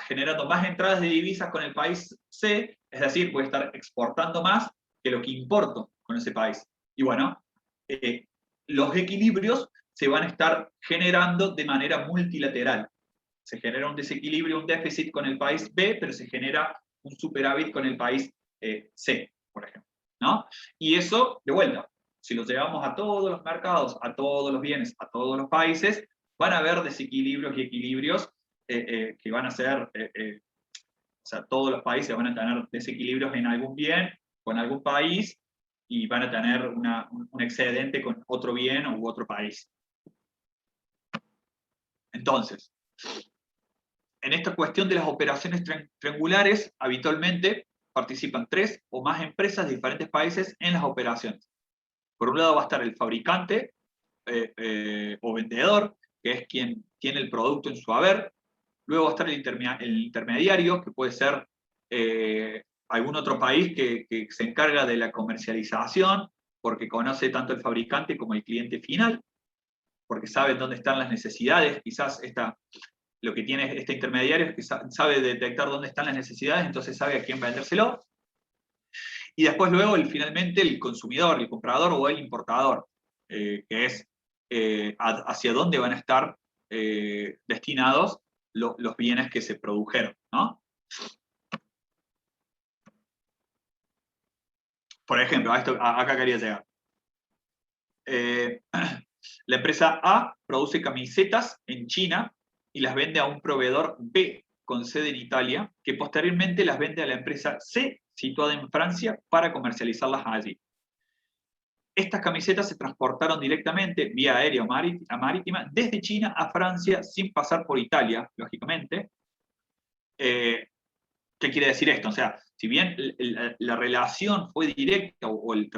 generando más entradas de divisas con el país C, es decir, voy a estar exportando más que lo que importo con ese país. Y bueno, los equilibrios se van a estar generando de manera multilateral. Se genera un desequilibrio, un déficit con el país B, pero se genera un superávit con el país C, por ejemplo, ¿no? Y eso, de vuelta, si lo llevamos a todos los mercados, a todos los bienes, a todos los países, van a haber desequilibrios y equilibrios que van a ser, o sea, todos los países van a tener desequilibrios en algún bien, con algún país, y van a tener un excedente con otro bien u otro país. Entonces, en esta cuestión de las operaciones triangulares, habitualmente participan 3 o más empresas de diferentes países en las operaciones. Por un lado va a estar el fabricante o vendedor, que es quien tiene el producto en su haber. Luego va a estar el intermediario, que puede ser algún otro país que se encarga de la comercialización, porque conoce tanto el fabricante como el cliente final, porque sabe dónde están las necesidades. Quizás lo que tiene este intermediario es que sabe detectar dónde están las necesidades, entonces sabe a quién vendérselo. Y después luego, finalmente, el consumidor, el comprador o el importador, que es hacia dónde van a estar destinados los bienes que se produjeron, ¿no? Por ejemplo, acá quería llegar. La empresa A produce camisetas en China y las vende a un proveedor B con sede en Italia, que posteriormente las vende a la empresa C, situada en Francia, para comercializarlas allí. Estas camisetas se transportaron directamente, vía aérea o marítima, desde China a Francia, sin pasar por Italia, lógicamente. ¿Qué quiere decir esto? O sea, si bien la relación fue directa o el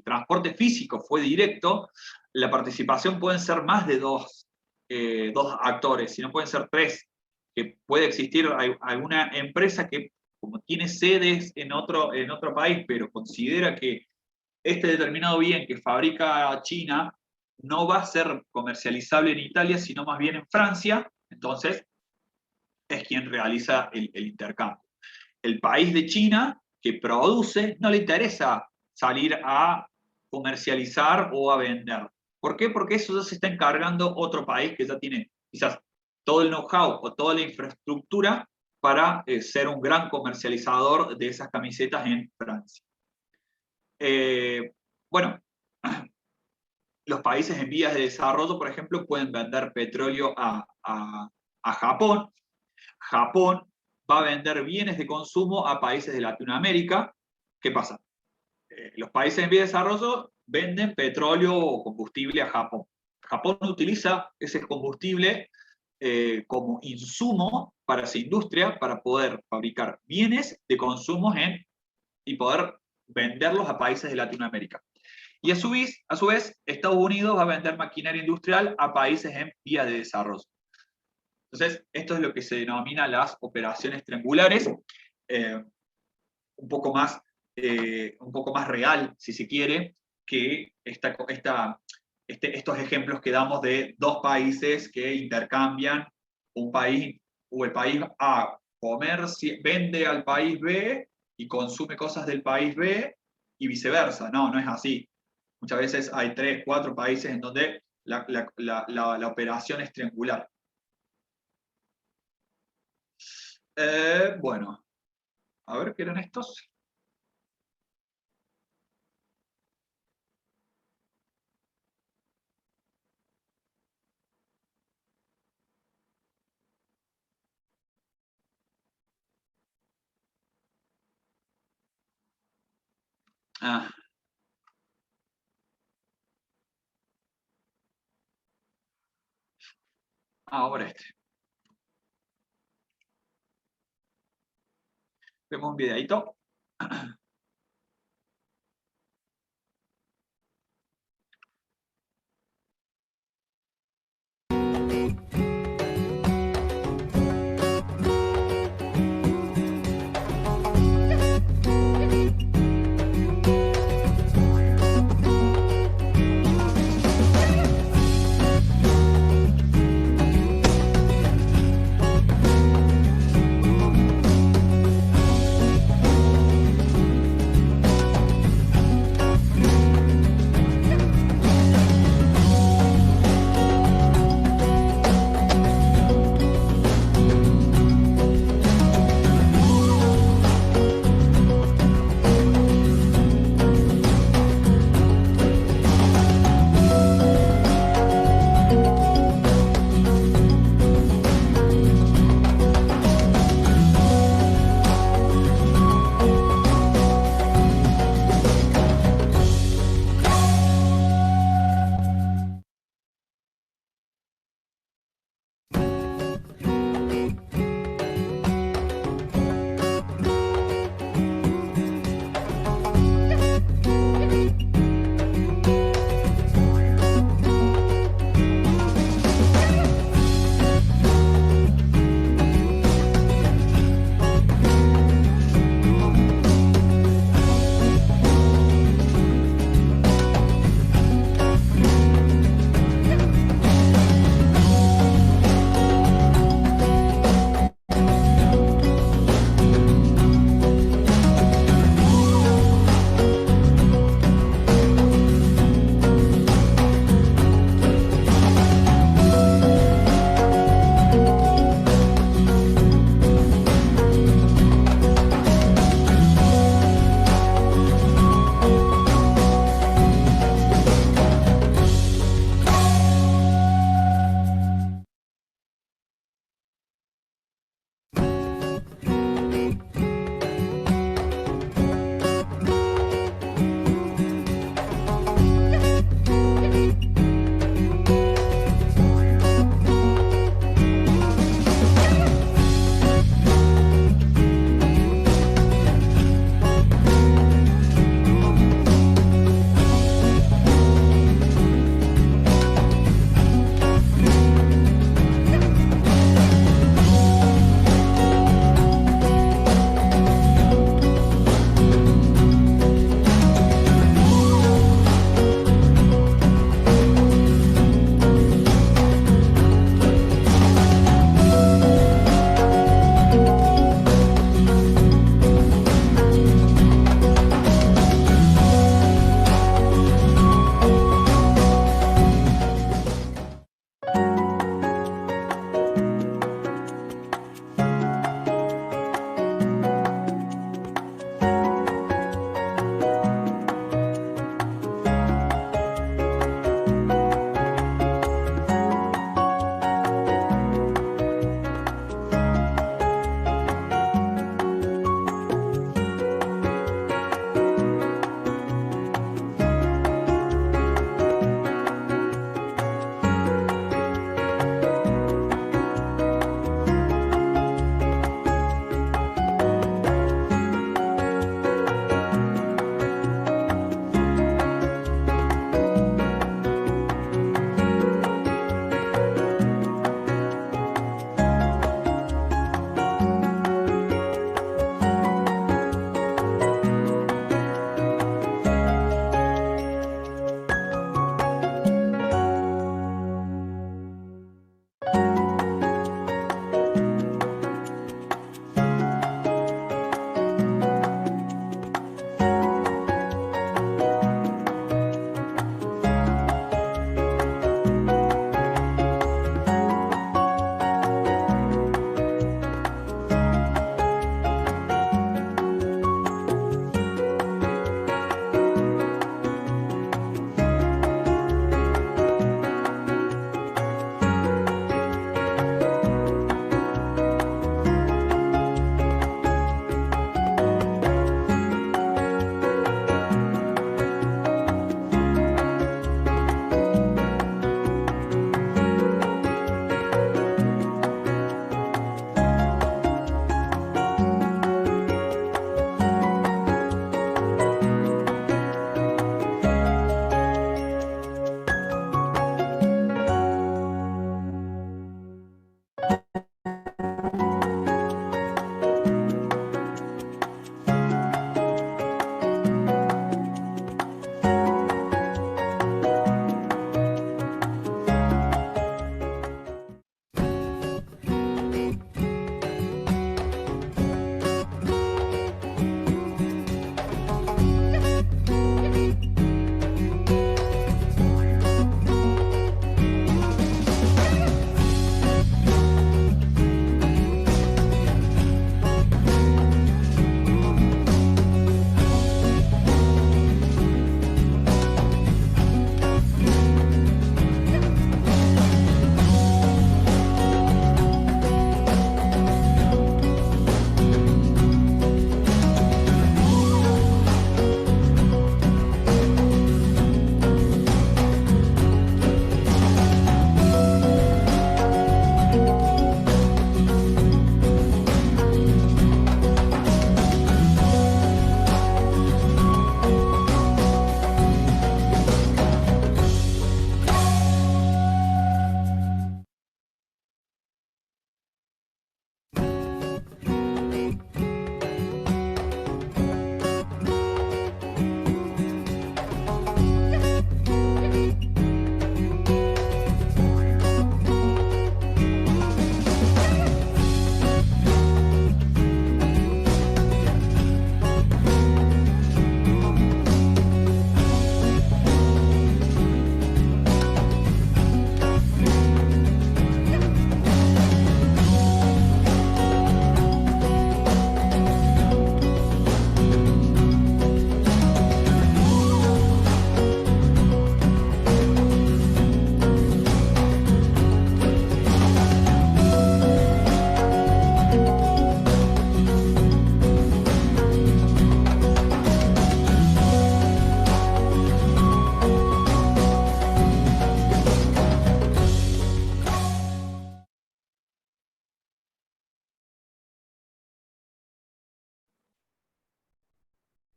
transporte físico fue directo, la participación pueden ser más de dos actores, sino pueden ser tres, que puede existir alguna empresa que, como tiene sedes en otro país, pero considera que este determinado bien que fabrica China no va a ser comercializable en Italia, sino más bien en Francia, entonces es quien realiza el intercambio. El país de China que produce no le interesa salir a comercializar o a vender. ¿Por qué? Porque eso ya se está encargando otro país que ya tiene quizás todo el know-how o toda la infraestructura para ser un gran comercializador de esas camisetas en Francia. Bueno, los países en vías de desarrollo, por ejemplo, pueden vender petróleo a Japón. Japón va a vender bienes de consumo a países de Latinoamérica. ¿Qué pasa? Los países en vías de desarrollo venden petróleo o combustible a Japón. Japón utiliza ese combustible como insumo para esa industria, para poder fabricar bienes de consumo y poder venderlos a países de Latinoamérica. Y a su vez, Estados Unidos va a vender maquinaria industrial a países en vías de desarrollo. Entonces, esto es lo que se denomina las operaciones triangulares, un poco más real, si se quiere, que estos ejemplos que damos de dos países que intercambian un país, o el país A vende al país B y consume cosas del país B y viceversa. No, no es así. Muchas veces hay 3, 4 países en donde la operación es triangular. Bueno, a ver qué eran estos. Ahora este. Vemos un videito.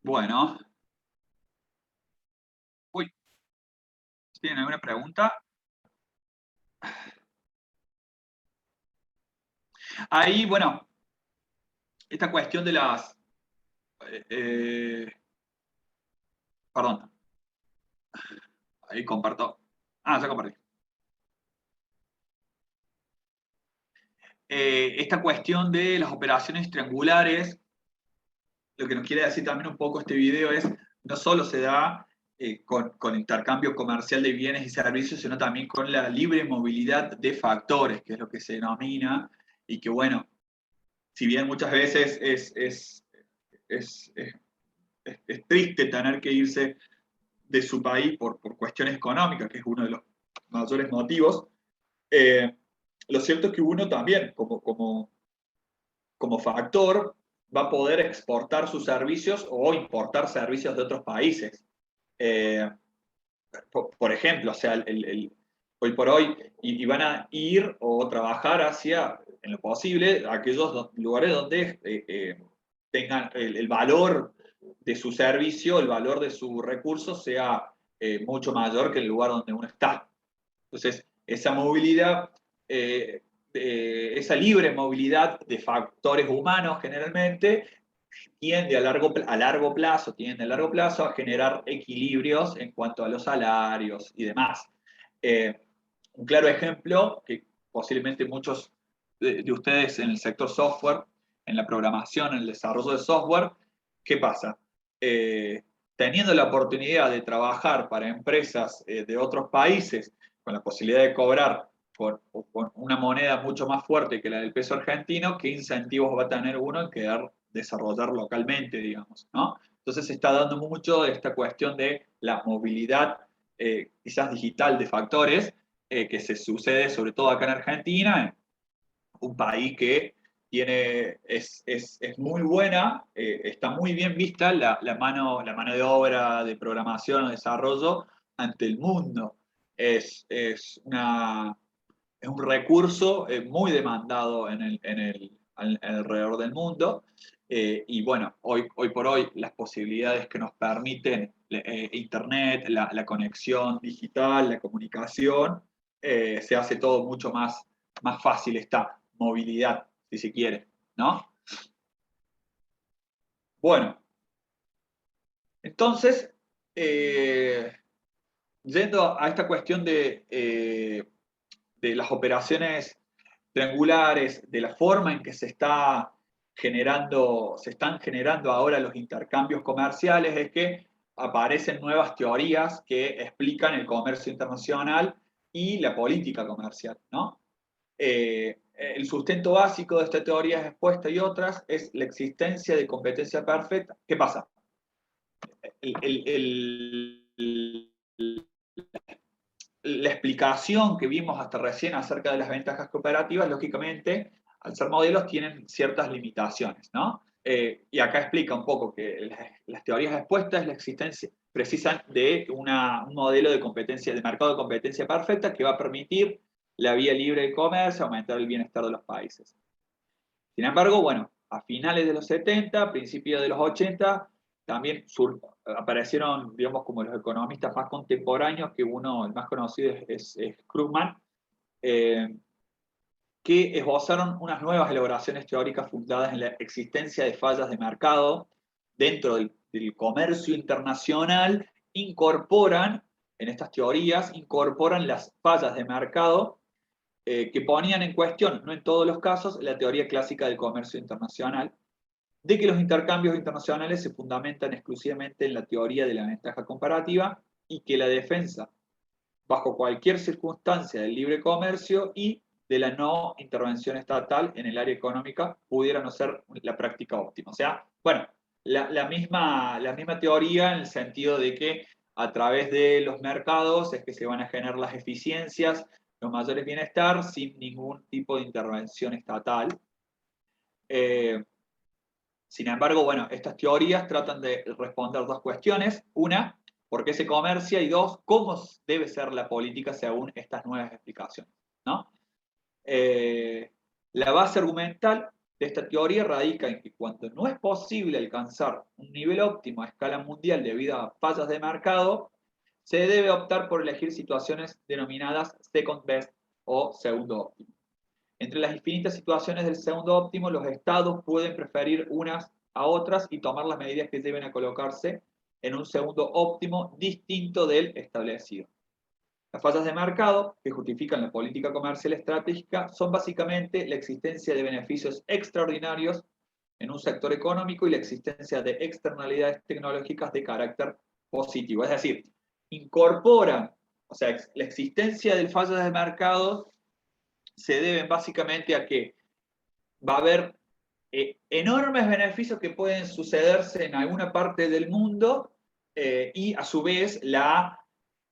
Bueno. Uy, ¿tienen alguna pregunta? Ahí, bueno, esta cuestión de las... perdón, ahí comparto. Ah, ya compartí. Esta cuestión de las operaciones triangulares, lo que nos quiere decir también un poco este video es, no solo se da con intercambio comercial de bienes y servicios, sino también con la libre movilidad de factores, que es lo que se denomina, y que bueno, si bien muchas veces es triste tener que irse de su país por cuestiones económicas, que es uno de los mayores motivos, lo cierto es que uno también, como factor, va a poder exportar sus servicios o importar servicios de otros países. Eh, por ejemplo, o sea, hoy por hoy, y van a ir o trabajar hacia, en lo posible, aquellos lugares donde tengan el valor de su servicio, el valor de su recurso sea mucho mayor que el lugar donde uno está. Entonces, esa movilidad, esa libre movilidad de factores humanos generalmente tiende a largo plazo a generar equilibrios en cuanto a los salarios y demás. Eh, un claro ejemplo, que posiblemente muchos de ustedes en el sector software, en la programación, en el desarrollo de software, ¿qué pasa? Teniendo la oportunidad de trabajar para empresas de otros países, con la posibilidad de cobrar con una moneda mucho más fuerte que la del peso argentino, ¿qué incentivos va a tener uno en querer desarrollar localmente, digamos, ¿no? Entonces se está dando mucho esta cuestión de la movilidad quizás digital de factores que se sucede sobre todo acá en Argentina, un país que es muy buena, está muy bien vista la mano de obra de programación o desarrollo ante el mundo. Es un recurso muy demandado alrededor del mundo. Y bueno, hoy por hoy las posibilidades que nos permiten Internet, la conexión digital, la comunicación, se hace todo mucho más fácil esta movilidad, si se quiere, ¿no? Bueno, entonces, eh, yendo a esta cuestión de las operaciones triangulares, de la forma en que se están generando ahora los intercambios comerciales, es que aparecen nuevas teorías que explican el comercio internacional y la política comercial, ¿no? El sustento básico de esta teoría es expuesta y otras es la existencia de competencia perfecta. ¿Qué pasa? La explicación que vimos hasta recién acerca de las ventajas cooperativas, lógicamente, al ser modelos, tienen ciertas limitaciones, ¿no? Y acá explica un poco que las teorías expuestas la existencia precisan de un modelo de competencia, de mercado de competencia perfecta que va a permitir la vía libre de comercio, aumentar el bienestar de los países. Sin embargo, bueno, a finales de los 70, principios de los 80, también aparecieron, digamos, como los economistas más contemporáneos, que uno, el más conocido es Krugman, eh, que esbozaron unas nuevas elaboraciones teóricas fundadas en la existencia de fallas de mercado dentro del comercio internacional, en estas teorías, incorporan las fallas de mercado que ponían en cuestión, no en todos los casos, la teoría clásica del comercio internacional, de que los intercambios internacionales se fundamentan exclusivamente en la teoría de la ventaja comparativa y que la defensa, bajo cualquier circunstancia del libre comercio y de la no intervención estatal en el área económica, pudiera no ser la práctica óptima. O sea, bueno, la misma teoría en el sentido de que a través de los mercados es que se van a generar las eficiencias, los mayores bienestar sin ningún tipo de intervención estatal. Sin embargo, bueno, estas teorías tratan de responder dos cuestiones. Una, ¿por qué se comercia? Y dos, ¿cómo debe ser la política según estas nuevas explicaciones? ¿No? La base argumental de esta teoría radica en que cuando no es posible alcanzar un nivel óptimo a escala mundial debido a fallas de mercado, se debe optar por elegir situaciones denominadas second best o segundo óptimo. Entre las infinitas situaciones del segundo óptimo, los estados pueden preferir unas a otras y tomar las medidas que deben a colocarse en un segundo óptimo distinto del establecido. Las fallas de mercado, que justifican la política comercial estratégica, son básicamente la existencia de beneficios extraordinarios en un sector económico y la existencia de externalidades tecnológicas de carácter positivo. Es decir, incorporan, o sea, la existencia de fallas de mercado se deben básicamente a que va a haber enormes beneficios que pueden sucederse en alguna parte del mundo y a su vez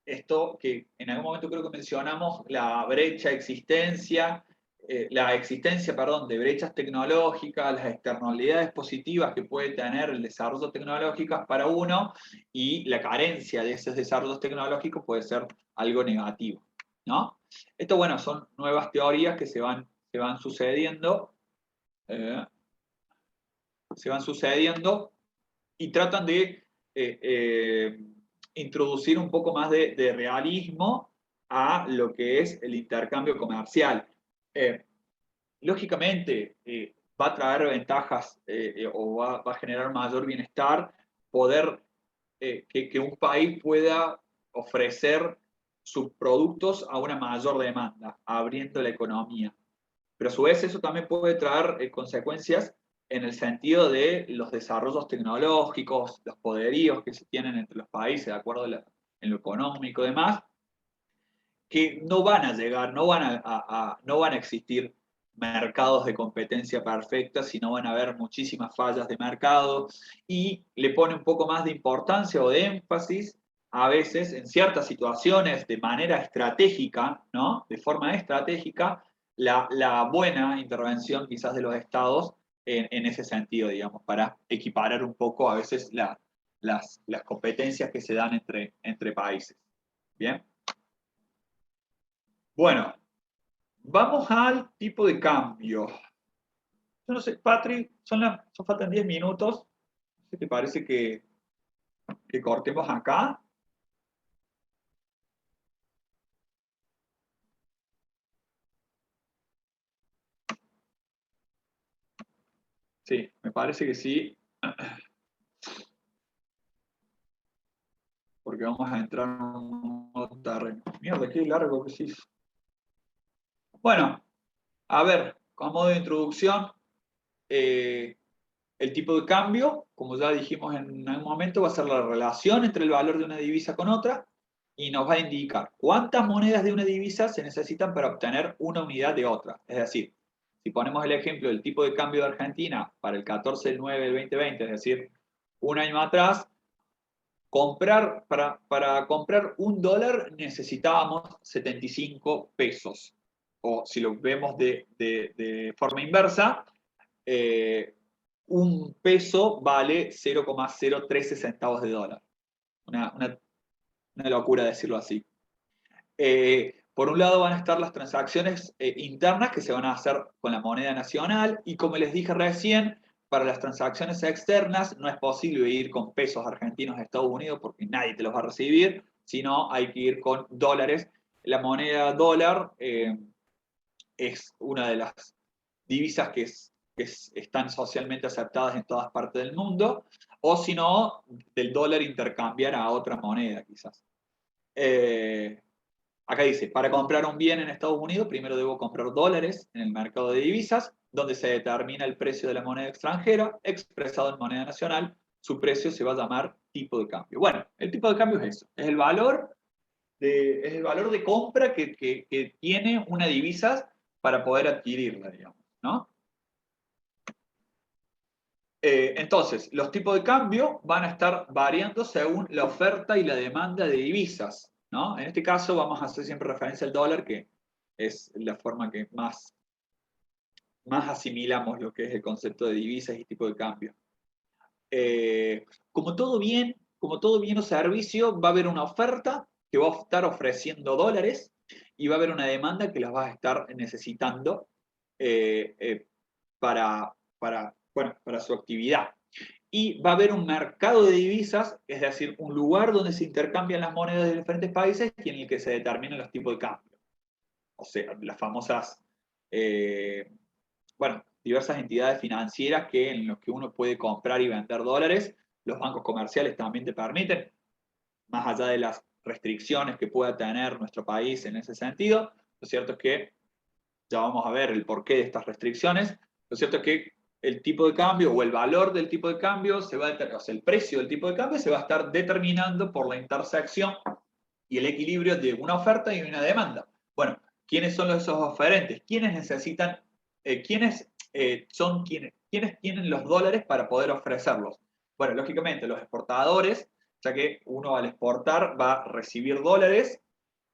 esto que en algún momento creo que mencionamos, la existencia de brechas tecnológicas, las externalidades positivas que puede tener el desarrollo tecnológico para uno y la carencia de esos desarrollos tecnológicos puede ser algo negativo, ¿no? Esto, bueno, son nuevas teorías que se van sucediendo, y tratan de introducir un poco más de realismo a lo que es el intercambio comercial. Lógicamente, va a traer ventajas o va a generar mayor bienestar poder que un país pueda ofrecer sus productos a una mayor demanda, abriendo la economía. Pero a su vez eso también puede traer consecuencias en el sentido de los desarrollos tecnológicos, los poderíos que se tienen entre los países, de acuerdo en lo económico y demás, que no van a llegar, no van a existir mercados de competencia perfecta, sino van a haber muchísimas fallas de mercado y le pone un poco más de importancia o de énfasis a veces en ciertas situaciones de manera estratégica, ¿no? De forma estratégica, la buena intervención quizás de los estados en ese sentido, digamos, para equiparar un poco a veces las competencias que se dan entre países. ¿Bien? Bueno, vamos al tipo de cambio. Yo no sé, Patri, faltan 10 minutos. ¿Qué te parece que cortemos acá? Sí, me parece que sí. Porque vamos a entrar en un nuevo terreno. Mierda, qué largo que se hizo. Bueno, a ver, como modo de introducción, el tipo de cambio, como ya dijimos en algún momento, va a ser la relación entre el valor de una divisa con otra y nos va a indicar cuántas monedas de una divisa se necesitan para obtener una unidad de otra. Es decir, si ponemos el ejemplo del tipo de cambio de Argentina para el 14 del 9 del 2020, es decir, un año atrás, para comprar $1 necesitábamos 75 pesos. O si lo vemos de forma inversa, un peso vale 0,013 centavos de dólar. Una locura decirlo así. Por un lado van a estar las transacciones internas que se van a hacer con la moneda nacional y como les dije recién, para las transacciones externas no es posible ir con pesos argentinos a Estados Unidos porque nadie te los va a recibir, sino hay que ir con dólares. La moneda dólar es una de las divisas que están socialmente aceptadas en todas partes del mundo, o si no, del dólar intercambiar a otra moneda quizás. Acá dice, para comprar un bien en Estados Unidos, primero debo comprar dólares en el mercado de divisas, donde se determina el precio de la moneda extranjera, expresado en moneda nacional, su precio se va a llamar tipo de cambio. Bueno, el tipo de cambio es eso, es el valor de compra que tiene una divisa para poder adquirirla, digamos, ¿no? Entonces, los tipos de cambio van a estar variando según la oferta y la demanda de divisas, ¿no? En este caso vamos a hacer siempre referencia al dólar, que es la forma que más asimilamos lo que es el concepto de divisas y tipo de cambio. Como todo bien o servicio, va a haber una oferta que va a estar ofreciendo dólares y va a haber una demanda que las va a estar necesitando para su actividad. Y va a haber un mercado de divisas, es decir, un lugar donde se intercambian las monedas de diferentes países y en el que se determinan los tipos de cambio. O sea, las famosas, diversas entidades financieras en las que uno puede comprar y vender dólares. Los bancos comerciales también te permiten, más allá de las restricciones que pueda tener nuestro país en ese sentido. Lo cierto es que ya vamos a ver el porqué de estas restricciones. Lo cierto es que el tipo de cambio o el valor del tipo de cambio, el precio del tipo de cambio se va a estar determinando por la intersección y el equilibrio de una oferta y una demanda. Bueno, ¿quiénes son esos oferentes? ¿Quiénes necesitan, quiénes tienen los dólares para poder ofrecerlos? Bueno, lógicamente los exportadores, ya que uno al exportar va a recibir dólares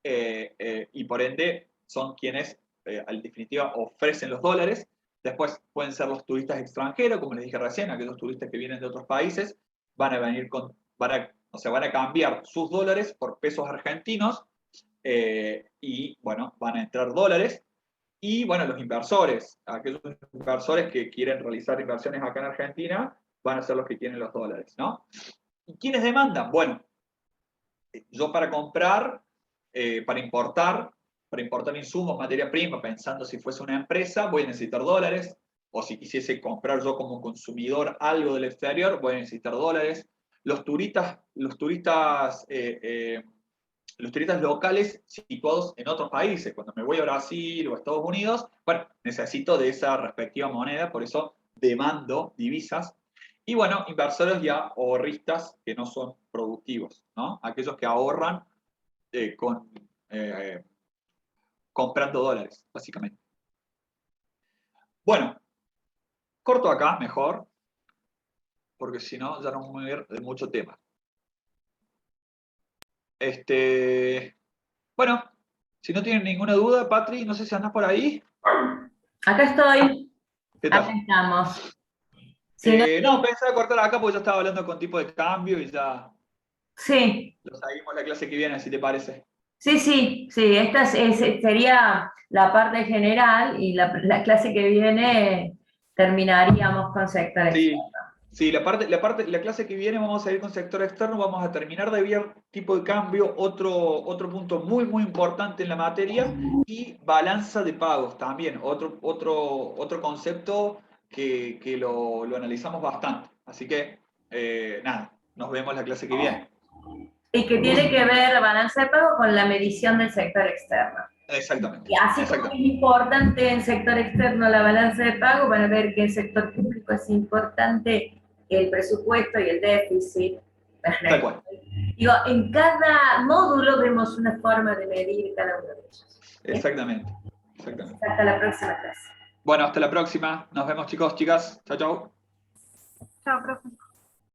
y por ende son quienes en definitiva ofrecen los dólares. Después pueden ser los turistas extranjeros, como les dije recién, aquellos turistas que vienen de otros países, van a cambiar sus dólares por pesos argentinos y bueno, van a entrar dólares. Y bueno, los inversores, aquellos inversores que quieren realizar inversiones acá en Argentina, van a ser los que tienen los dólares, ¿no? ¿Y quiénes demandan? Bueno, yo para comprar, para importar insumos, materia prima, pensando si fuese una empresa, voy a necesitar dólares, o si quisiese comprar yo como consumidor algo del exterior, voy a necesitar dólares. Los turistas locales situados en otros países, cuando me voy a Brasil o a Estados Unidos, bueno, necesito de esa respectiva moneda, por eso demando divisas. Y bueno, inversores ya ahorristas que no son productivos, ¿no? Aquellos que ahorran comprando dólares, básicamente. Bueno, corto acá, mejor, porque si no, ya nos vamos a ir de mucho tema. Bueno, si no tienen ninguna duda, Patri, no sé si andás por ahí. Acá estoy. ¿Qué tal? Acá estamos. No, pensaba cortar acá porque yo estaba hablando con tipo de cambio y ya Sí, lo seguimos la clase que viene, si te parece. sí. Esta sería la parte general y la clase que viene terminaríamos con sector externo. Sí, la clase que viene vamos a ir con sector externo, vamos a terminar de ver tipo de cambio, otro punto muy, muy importante en la materia, y balanza de pagos también, otro concepto que lo analizamos bastante. Así que, nada, nos vemos la clase que viene. Y que tiene que ver la balanza de pago con la medición del sector externo. Exactamente. Y así como es importante en sector externo la balanza de pago, van a ver que en sector público es importante el presupuesto y el déficit. Tal cual. Digo, en cada módulo vemos una forma de medir cada uno de ellos. Exactamente. Hasta la próxima clase. Bueno, hasta la próxima. Nos vemos, chicos, chicas. Chao, chao. Chao, profe.